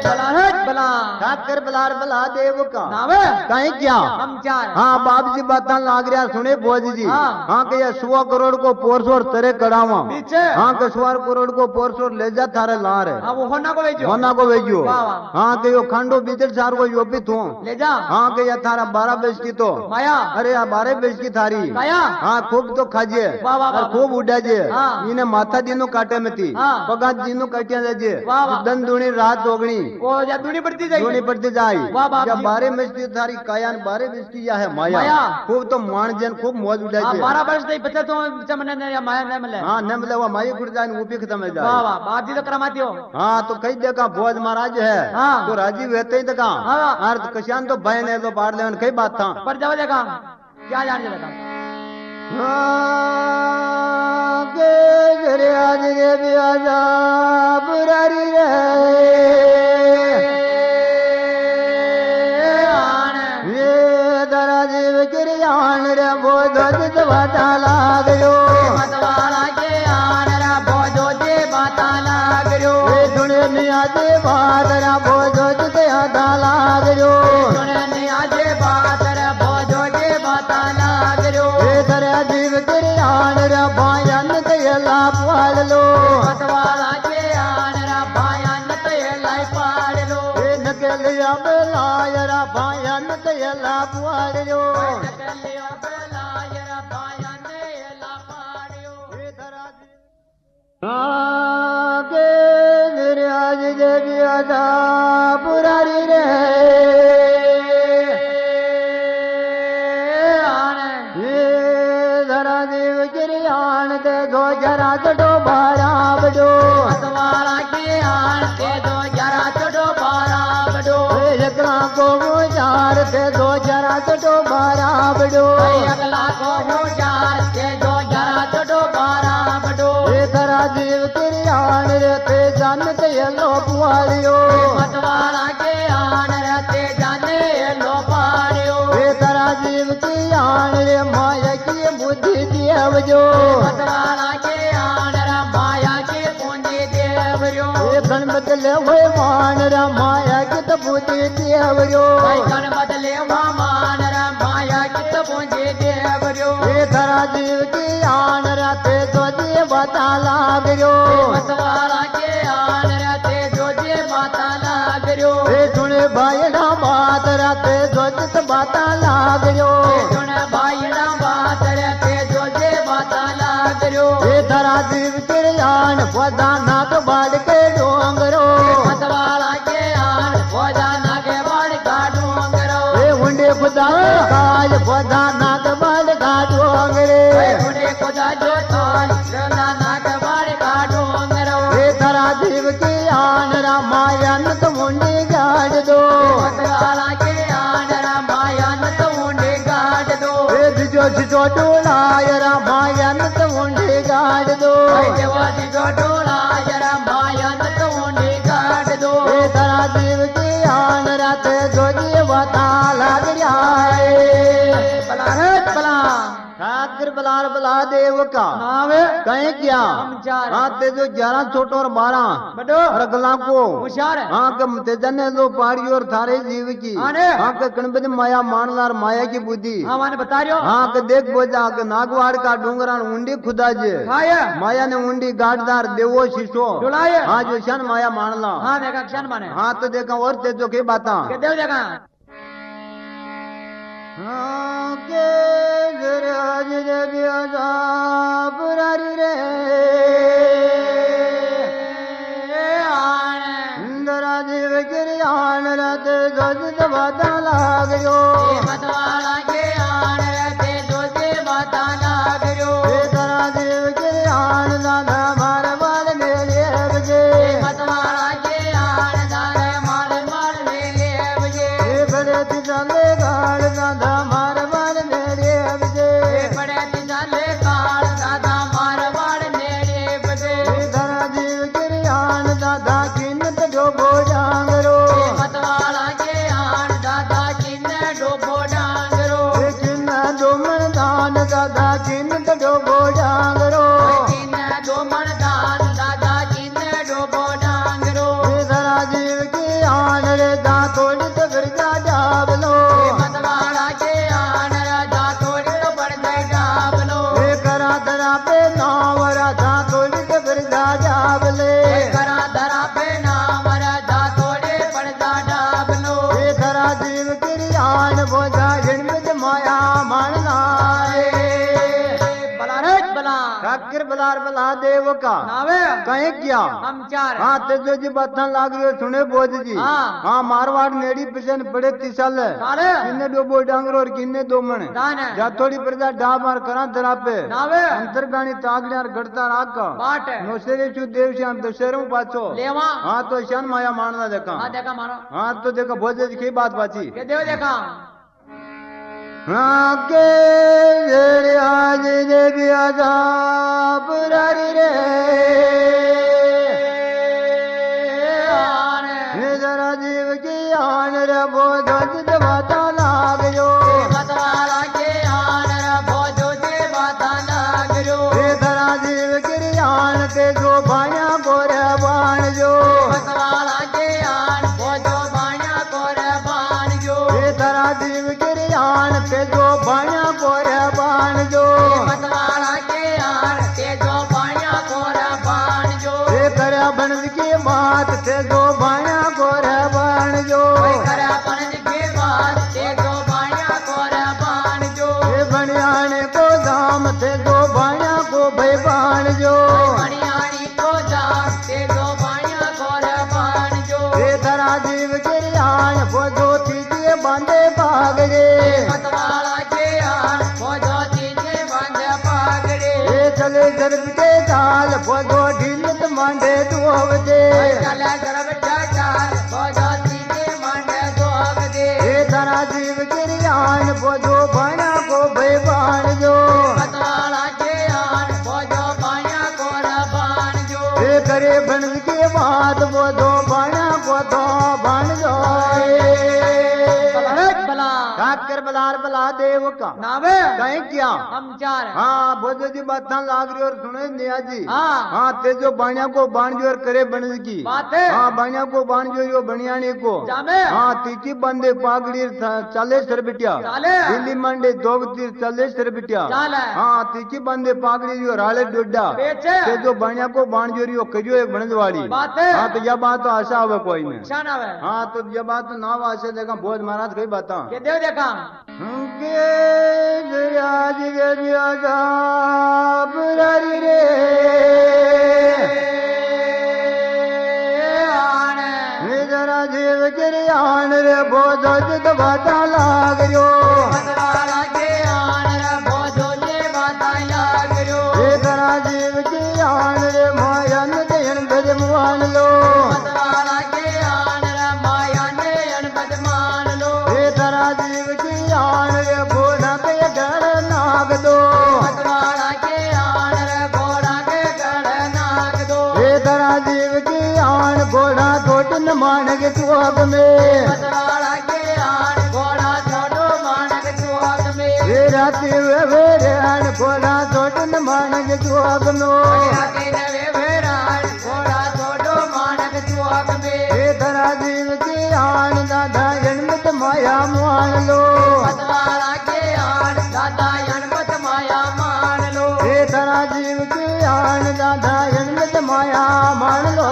बला है बला ठाकर बलार बला देव का नावे कहीं क्या हम चार हाँ बाप जी बात लाग रहा सुने बोझ जी हाँ। हाँ के 100 करोड़ को पोरसोर तरे कड़ावा पीछे हाँ के 100 करोड़ को पोरसोर ले जा थारे लार हाँ वो होना को भेजो होना को भेजियो वाह, वाह। हाँ के यो खंडो बीजल सार को यो भी तू ले जा हाँ के या थारा 12 बेच की तो माया अरे या 12 बेच की थारी काया हाँ खूब तो खाजे वाह, वाह, और वाह। खूब उड़ाजे हाँ। इने माथा दिनो काटे में थी हाँ। पगा दिनो काटिया जाजे वाह, वाह। दन दूनी रात दोगनी वो या दूनी पड़ती जाएगी दोनी पड़ती जाई वाह, बाप या जी। 12 बेचती थारी कायान 12 बेचती या है माया माया। खूब तो मान जन खूब मौज हाँ उड़ाजे 12 वर्ष नहीं बच्चा तो बच्चा मने नहीं माया नहीं मिले हाँ न मिले वो माई गुड़ जाए वो भी खत्म हो वाह जाए वाह बाप जी तो करामाती हो हाँ तो कई देखा भोज महाराज है हाँ। तो राजीव रहते ही देखा हाँ। और तो कशान तो बहन है तो बाढ़ लेवन कई बात था पर जाओ देखा क्या जान जे बता के आज रे बियाजा बुरारी रे ये दरा जीव गिरियान रे बोझ बाता लाग जो मतवाला के आन रा बोझो जे बाता लाग रो ये सुने मिया दे बादरा बोझ आधा लाग जो सुने निया जे बात रे बोझो जे बाता लाग रो ये दरा जीव गिरियान रे बायन ते लाभ वाल लो मतवाला के आन रा भायन ते लाई पाड़ लो ये नकलिया बेलायरा बायन ते लाभ वाल लो नकलिया बेलायरा भायन ते ला पाड़ियो ये दरा के मेरे आज देवी आजा पुरारी रे ये धरा देव गिरियान दे दो जरा चढ़ो बारा बडो मतवाला के आन के दो जरा चढ़ो बारा बडो एकला को मुजार दे दो जरा चढ़ो बारा बडो अगला को होशियार के दो जरा चढ़ो बारा बडो ये धरा देव गिरियान रे ते जानते लो पुआरियो मतवाला के आन रहते जाने लो पाड़ियो ये धरा देव की आन रे माया की बुद्धि देव जो मतवाला के आन रा माया के पूंजी देवरियो ये गण बदले हुए मान रा माया की तो बुद्धि देव जो भाई कण बदले हुआ मान रा माया की तो पूंजी देवरियो ये धरा देव की आन रा ते तो जे बता लाग जो मतवाला के आन रहते जो जे माता लाग रो ये सुने काल बोधा नाग बल गाडो रे गुणे खुदा जो ताल रला नाग बाड़ का डोंगरो हे धरा देव के आन रामायण तो मुंडे गाड़ दो मतवाला के आन रामायण तो मुंडे गाड़ दो हे जो डोलाय रामायण तो मुंडे गाड़ दो देवादी जो डोला जरा मायन तो मुंडे गाड़ दो हे धरा देव के आन रात जो देवता लग जाए बलारत बला ठाकर बलार बला देव का नावे कहीं क्या हम चार हाँ ते जो 11 छोटो और 12 बड़ो और अगला को होशियार हाँ के तेजन ने लो पाड़ी और थारे जीव की आने। हाँ के कणपति माया मानलार माया की बुद्धि हाँ माने बता रहे हो हाँ के देख बोझा के नागवाड़ का डूंगरा उंडी खुदा जे खाया माया ने उंडी गाड़दार देवो शीशो डुलाए हाँ जो शन माया मानला हाँ देखा क्षण माने हाँ तो देखा और ते जो के बाता के देव देखा हाँ के जराज देवी पुरारी रे इंदरा देव गिरियान रत ध्वज बाता लाग जो मतवाला के आन रहते दो से माता नागरो इंदरा देव गिरियान दादा मार मार मेरे बजे मतवाला के आन दारे माल माल मेले बजे बड़े तिजाले गाड़ दादा मार मार मेरे बजे बड़े तिजाले काल दादा मार माल मेले बजे इंदरा देव गिरियान दादा किन्नत डोबो डांगरो मतवाला के आन दादा किन्ने डोबो डांगरो किन्ना डोमन दान दादा किन्नत डोबो डांगरो किन्ने दो मन दान दादा किन्ने डोबो डांगरो धरा जीव की आन रे दा तोड़ी तो फिर जा डाबलो मतवाला के आन राजा थोड़ी तो बढ़ गए डाबलो करा धरा पे नावरा दा तोड़ी तो फिर जा डाबले करा धरा पे नाम राजा थोड़े पड़ जा डाबलो धरा जीव की आन बोझा झिणमित माया मान लाए बला रे बला ठाकर बलार बला देव का नावे कहीं क्या हम चार हाँ तेजो जी बात लाग रही हो सुने बोझ जी हाँ। हाँ मारवाड़ नेड़ी पिछन पड़े तिसल सारे किन्ने डोबो डांगर और किन्ने दो मन दान है जा थोड़ी प्रजा डा मार करा धरा पे नावे अंतर गानी तागड़ियार गड़ता राग का बाट नौसेरे चु देव श्याम दशहरों पाछो लेवा हाँ तो शान माया मानना देखा हाँ देखा मारो हाँ तो देखा भोज की बात बाची के देव देखा हाँ के जेरे आज देवी आजा पुरारी रे जरा जीव की आन रे बोझ बाता लाग जो मतवाला के आन भोजो से बाता नागरो धरा जीव की आन ते जो बाया गोरे बाण जो मतवाला के आन भोजो बाया कोर बाण जो धरा जीव की आन ते जो बाया गोरे बाण जो मतवाला के आन ते जो बाया कोर बाण जो करा बनज की बात ते जो बाया गोरे बाण जो करा पणज के बाद ते जो बाया कोर बाण जो बनियाने को दाम ते जो बाया को भय बाण जो मणियाणी को जान ते जो बाया कोर बाण जो धरा जीव गिरियान बोझो तीजे बांधे भाग रे मतवाला के आन भोजो तीजे बंद पागड़े चले गर्भ के दाल बोझो ढीलत मांडे दुआवते चले गर्भ चाचार भोजो तीजे मंड दोग दे धरा जीव गिरियान बोझो बाया को भय बाण जो मतवाला के आन भोजो बाया कोर बाण जो करे बनज की बात बोझो बाया को तो बाण जो बला ठाकर बलार बला देव का नावे कहीं क्या हम चार हाँ बोझो जी बात लाग रही और सुने निया जी हाँ हाँ ते जो बाणिया को बाण जो और करे बनज की बात है हाँ बाणिया को बाण जो यो बनियानी को जामे हाँ तीची बंदे पागड़ी 40 बिटिया चाले दिल्ली मंडे दो 40 बिटिया चाले हाँ तीची बंदे पागड़ी जो राले डोडा बेचे ते जो बाणिया को बाण जो रियो करियो एक बनजवाड़ी बात है हाँ तो यह बात तो आशा हुआ कोई में शान आवे हाँ तो यह बात तो नाव आशा देखा भोज महाराज कई बाता के देव देखा राज पुरारी रे आन जरा जीव गिरियान रे बोझो जित बाता लाग जो न मानक चौक में मतवाला के आन घोड़ा छोड़ो मानक चौक में ये राती वेरान घोड़ा छोड़ न मानक चौक में राती नवे भेरान घोड़ा छोड़ो मानक चौक में ये धरा जीव की आन दादा जन्मत माया मान लो मतवाला के आन दादा जन्मत माया मान लो ये धरा जीव की आन दादा जन्मत माया मान लो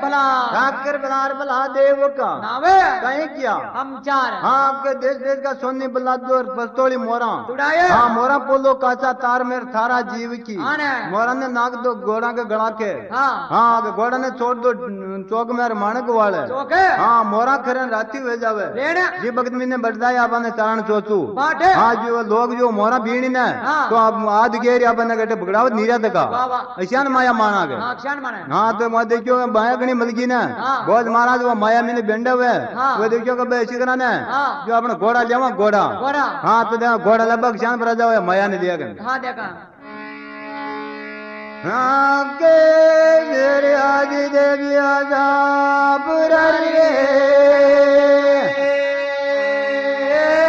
भला ठाकर बलार बला देव का नावे कहीं किया हम चार हाँ आपके देश देश का सोनी बलादोर पस्तोली मोरा तुड़ाए हाँ मोरा पोलो काचा तार में थारा जीव की आने मोरा ने नाक दो घोड़ा के गड़ा के हाँ हाँ घोड़ा ने छोड़ दो चौक में मानक वाले चौक है हाँ मोरा खरन राती हो जावे रेड़ जी भक्त ने बढ़दाई आपने चारण चोचू बाटे हाँ जो लोग जो मोरा बीणी ने हाँ। तो आप आध गेर आपने गटे बगड़ावत नीरा तका वाह वाह ऐसा माया माना के हाँ क्षण माने हाँ तो मैं देखियो बाया गणी मलगी ने हाँ। बहुत महाराज वो माया में बेंडे हुए हाँ। वो देखियो कब ऐसी करा ने हाँ। जो अपना घोड़ा लेवा घोड़ा घोड़ा हाँ तो देखो घोड़ा लगभग शांत राजा हुआ माया ने दिया कर हाँ देखा हाँ के मेरे आदि देवी आजा पुरारी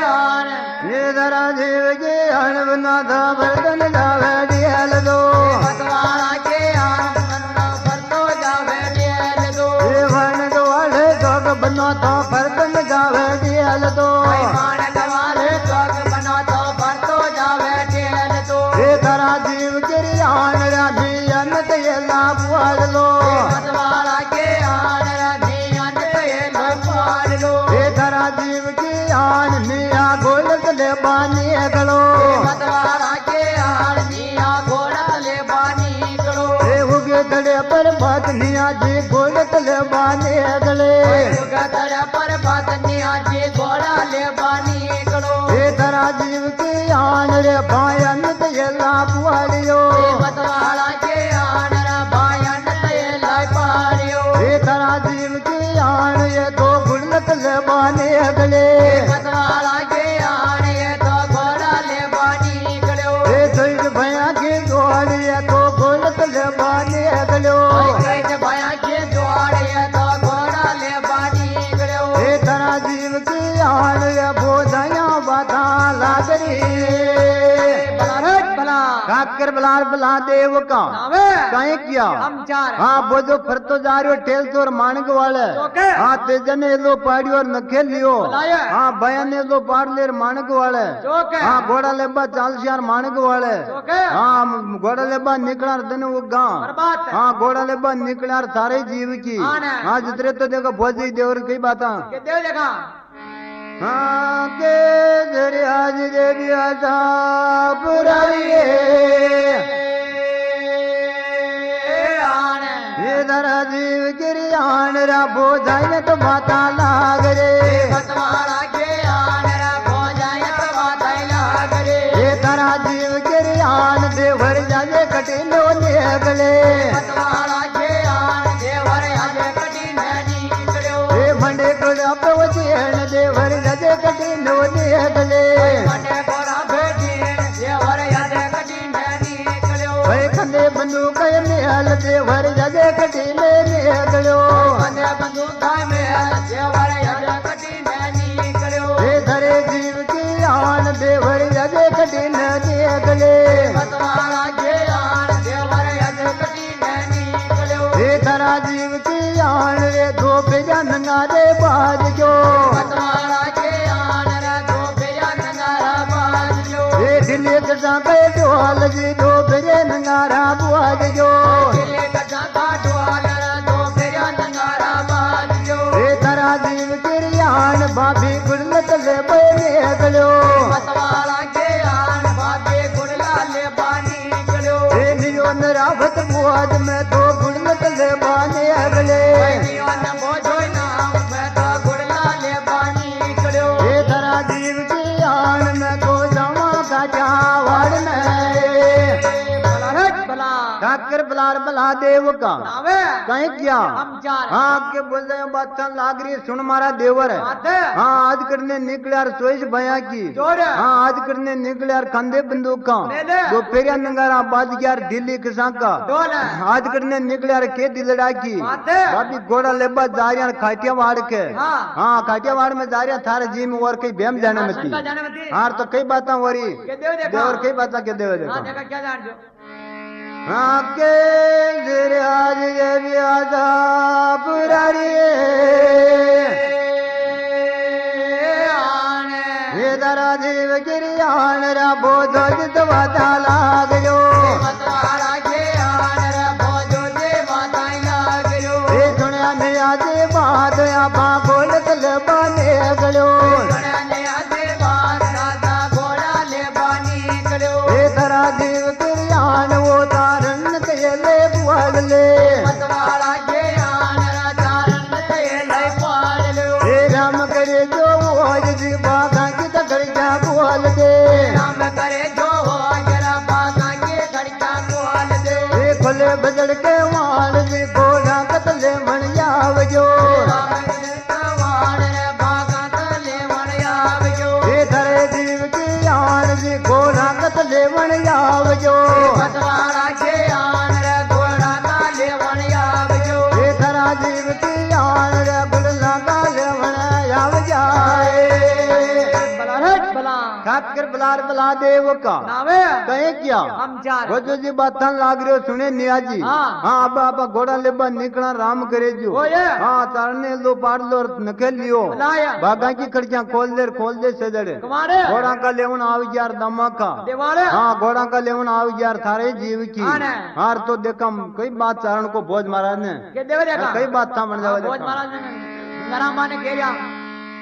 आन ये धरा जीव के हणवना था बर्तन जावे दियल दो मतवाला के आन मन्ना फरतो जावे डेल दो ये वन दो वाले जोग बनो तो बर्तन जावे दियल दो मान गवाले चौक बना तो फरतो जावे डेल दो ये धरा जीव के आन राधी अनत ये लाभ वाल लो मतवाला के आन राधी अंत ये लोपाल लो ये धरा जीव की आन मिया गोलक ले बानी गलो मतवाला के आन मिया घोड़ा ले बानी करो ये उगे गले पर बात निया जी गोलक ले बानी गले गदर पर बदनिया जी घोड़ा ले बानी करो ये धरा जीव की आन रे भायन ये लाभ वालियो मतवाला के आन भायन ते लाई पारियो ये धरा जीव की आन ये दो गुलक ले बानी गले मतवाला के आन ये तो घोड़ा ले बानी करो ये धोइज भया की गोली ये दो गोलक ले बानी गलो कैसे भया के द्वार ये तो घोड़ा ले बानी करो ये धरा जीव की आन ये बोझया बाधा लागरी भला काकर बलार बला देव का नावे कहीं किया हम चार हाँ वो जो फिर तो जा रही हो ठेल तो और मानक वाले चौके। हाँ तेजन ने लो पाड़ी और नखे लियो बुलाया। हाँ बयान ने लो पाड़ ले मानक वाले चौके। हाँ घोड़ा लेबा चाल यार मानक वाले चौके। हाँ घोड़ा लेबा निकला दिन वो गाँव बर्बाद है। हाँ घोड़ा लेबा निकला सारे जीव की हाँ ना। हाँ जितने तो देखो भोजी देवर कई बात के देव देखा हाँ के जरे आज देवी आजा पुरारी आन ये धरा जीव गिरियान रा बोझाई तो माता लाग रे मतवाला के आन भोजाया माता लाग रे ये धरा जीव गिरियान देवर जाजे कटिलो निकले मतवाला के आन देवर आजे कठिन निकलो ये भंडे कोड़ा पवचेन देवर जाजे कटिलो निकले मने गोरा भेटी देवर आजे कठिन निकलो भाई खंदे बंदूक मेहल देवर जाजे कटिले निकलो मने बंदूक में देवर आजे कठिन निकलो ये धरे जीव की आन देवर जाजे कटिल निकले मतवाला के आन देवर आजे कठिन निकलो ये धरा जीव की आन रे दो बेजा नंगारे बाज जो मतवाला के आन दो बेया नंगारा बाजो ये दिले कसा पे ढोल जी दो बेजे नंगारा बाज जो दिले कजा का ढोलरा दो बेया नंगारा बाजो ये धरा जीव की आन भाभी गुड़लत ले बने गलो मतवाला के आन भागे गुड़ला ले बानी कलो ये नियो नरावत बुआज में दो गुड़लत ले बाने अगले नियो न बोझो नाम मैं तो गुड़ला ले बानी कलो ये धरा जीव की आन में को जमा का चावड़ में भला ठाकर बलार बला बला देव का नावे कहीं क्या हम चार हाँ के बोल रहे बात चल लाग रही है, सुन मारा देवर है आते हाँ आज करने निकले यार सोच भया की जोड़ हाँ आज करने निकले यार कंधे बंदूक का ले ले दो फेरिया नंगारा बाज यार दिल्ली किसान का डोल आज करने निकले यार के दिलड़ा की आते बाबी घोड़ा लेबा जा रही खाटिया वाड़ के हाँ हाँ खाटिया वाड़ में जा रही थारे जी में और कई बेम जाने में थी शंका जाने में थी हाँ तो कई बातें हो रही के देव देखा देवर कई बातें के देवर हाँ देखा देखा क्या जान जो हाँ के फिर आज देवी आजा पुरारी ये दरा देव गिरियान रा बोधो जित वाता लाग जो मतवारा के आन रे भोजो जे माताई लाग जो ये सुनिया ने आज बात या बा बोल कल बाने गलो ने आजे बात दादा घोड़ा ले बानी करो ये दरा देव गिरियान वो तारन के ले बुआल ले मतवारा के आन रे चारण के ले पाल लो हे राम करे जो आज जी बाधा की तगड़ जा बुआल दे राम करे जो हो जरा बागा के खड़का कोल दे हे खुले बजड़ के वाल जी घोड़ा कतले मन जाव जो राम करे कवाड़ रे बागा तले वन आव जो हे धरे जीव की यान जी घोड़ा कतले मन जाव जो मतवारा के आन रे घोड़ा ताले वन आव जो हे धरा जीव की यान रे गुलला काले मन जाव जाए बलाहट बला खाकर बलार बला देव का नावे कहे क्या हम चार वो जो जी बात लाग रहे हो सुने नियाजी हाँ। हाँ अब घोड़ा लेबा निकला राम करे जो वो ये हाँ तारने लो पार लो नखेल लियो लाया बागा की खिड़कियां खोल दे सजड़े कुमारे घोड़ा का लेवन आव यार दमा का देवाड़े हाँ घोड़ा का लेवन आव यार थारे जीव की हाँ ने। हार तो देखा कई बात चारण को भोज महाराज ने के देव देखा कई बात था बन जावे भोज देखा। महाराज ने गंगाराम माने घेरिया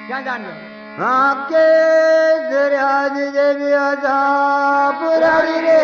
क्या जान जो हाँ के दरियाज देवी आजा पुरारी रे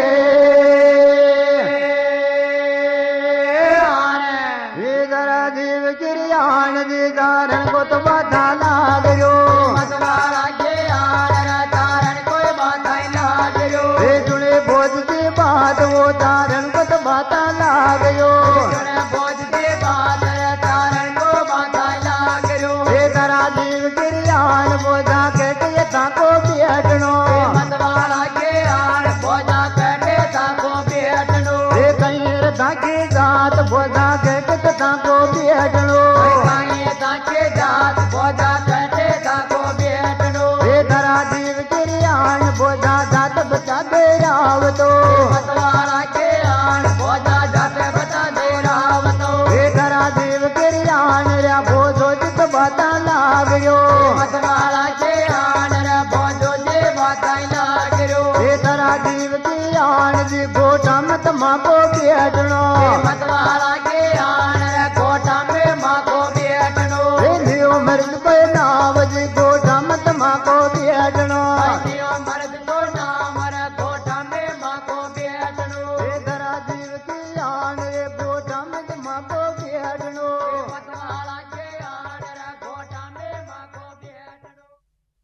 ये दरा जीव किरियान दी दारण को तो बाधा लाग जो मतवारा के आन रे चारण कोई बाताई लाग जो ये सुने भोज की बात वो दारण को तो बाधा लाग जो सुने भोज के बात रे चारण को बाताई लाग जो ये दरा जीव किरियान बोझा के ताको बेटनो मतवारा के आन भोजा कटे ताको बेटनो ये कहीं रथा की जात बोझा के ताको बेटनो काये ताके जात भोजा कटे ताको बेटनो ये धरा जीव किरियान बोझा जात बचा दे राव तो मतवारा के आन भोजा जाते बता दे रावतो ये धरा जीव किरियान रे बोझो जित बाता लाग जो मतवारा के आन रे भोजो जे बाताई लाग रो ये धरा जीव किरियान जी गोटा मत माको बेटनो मतवारा के आन रे कोटा में माँ को बेटनो ये लियो मर्द पे नाव जी गोटा मत माको बेटनो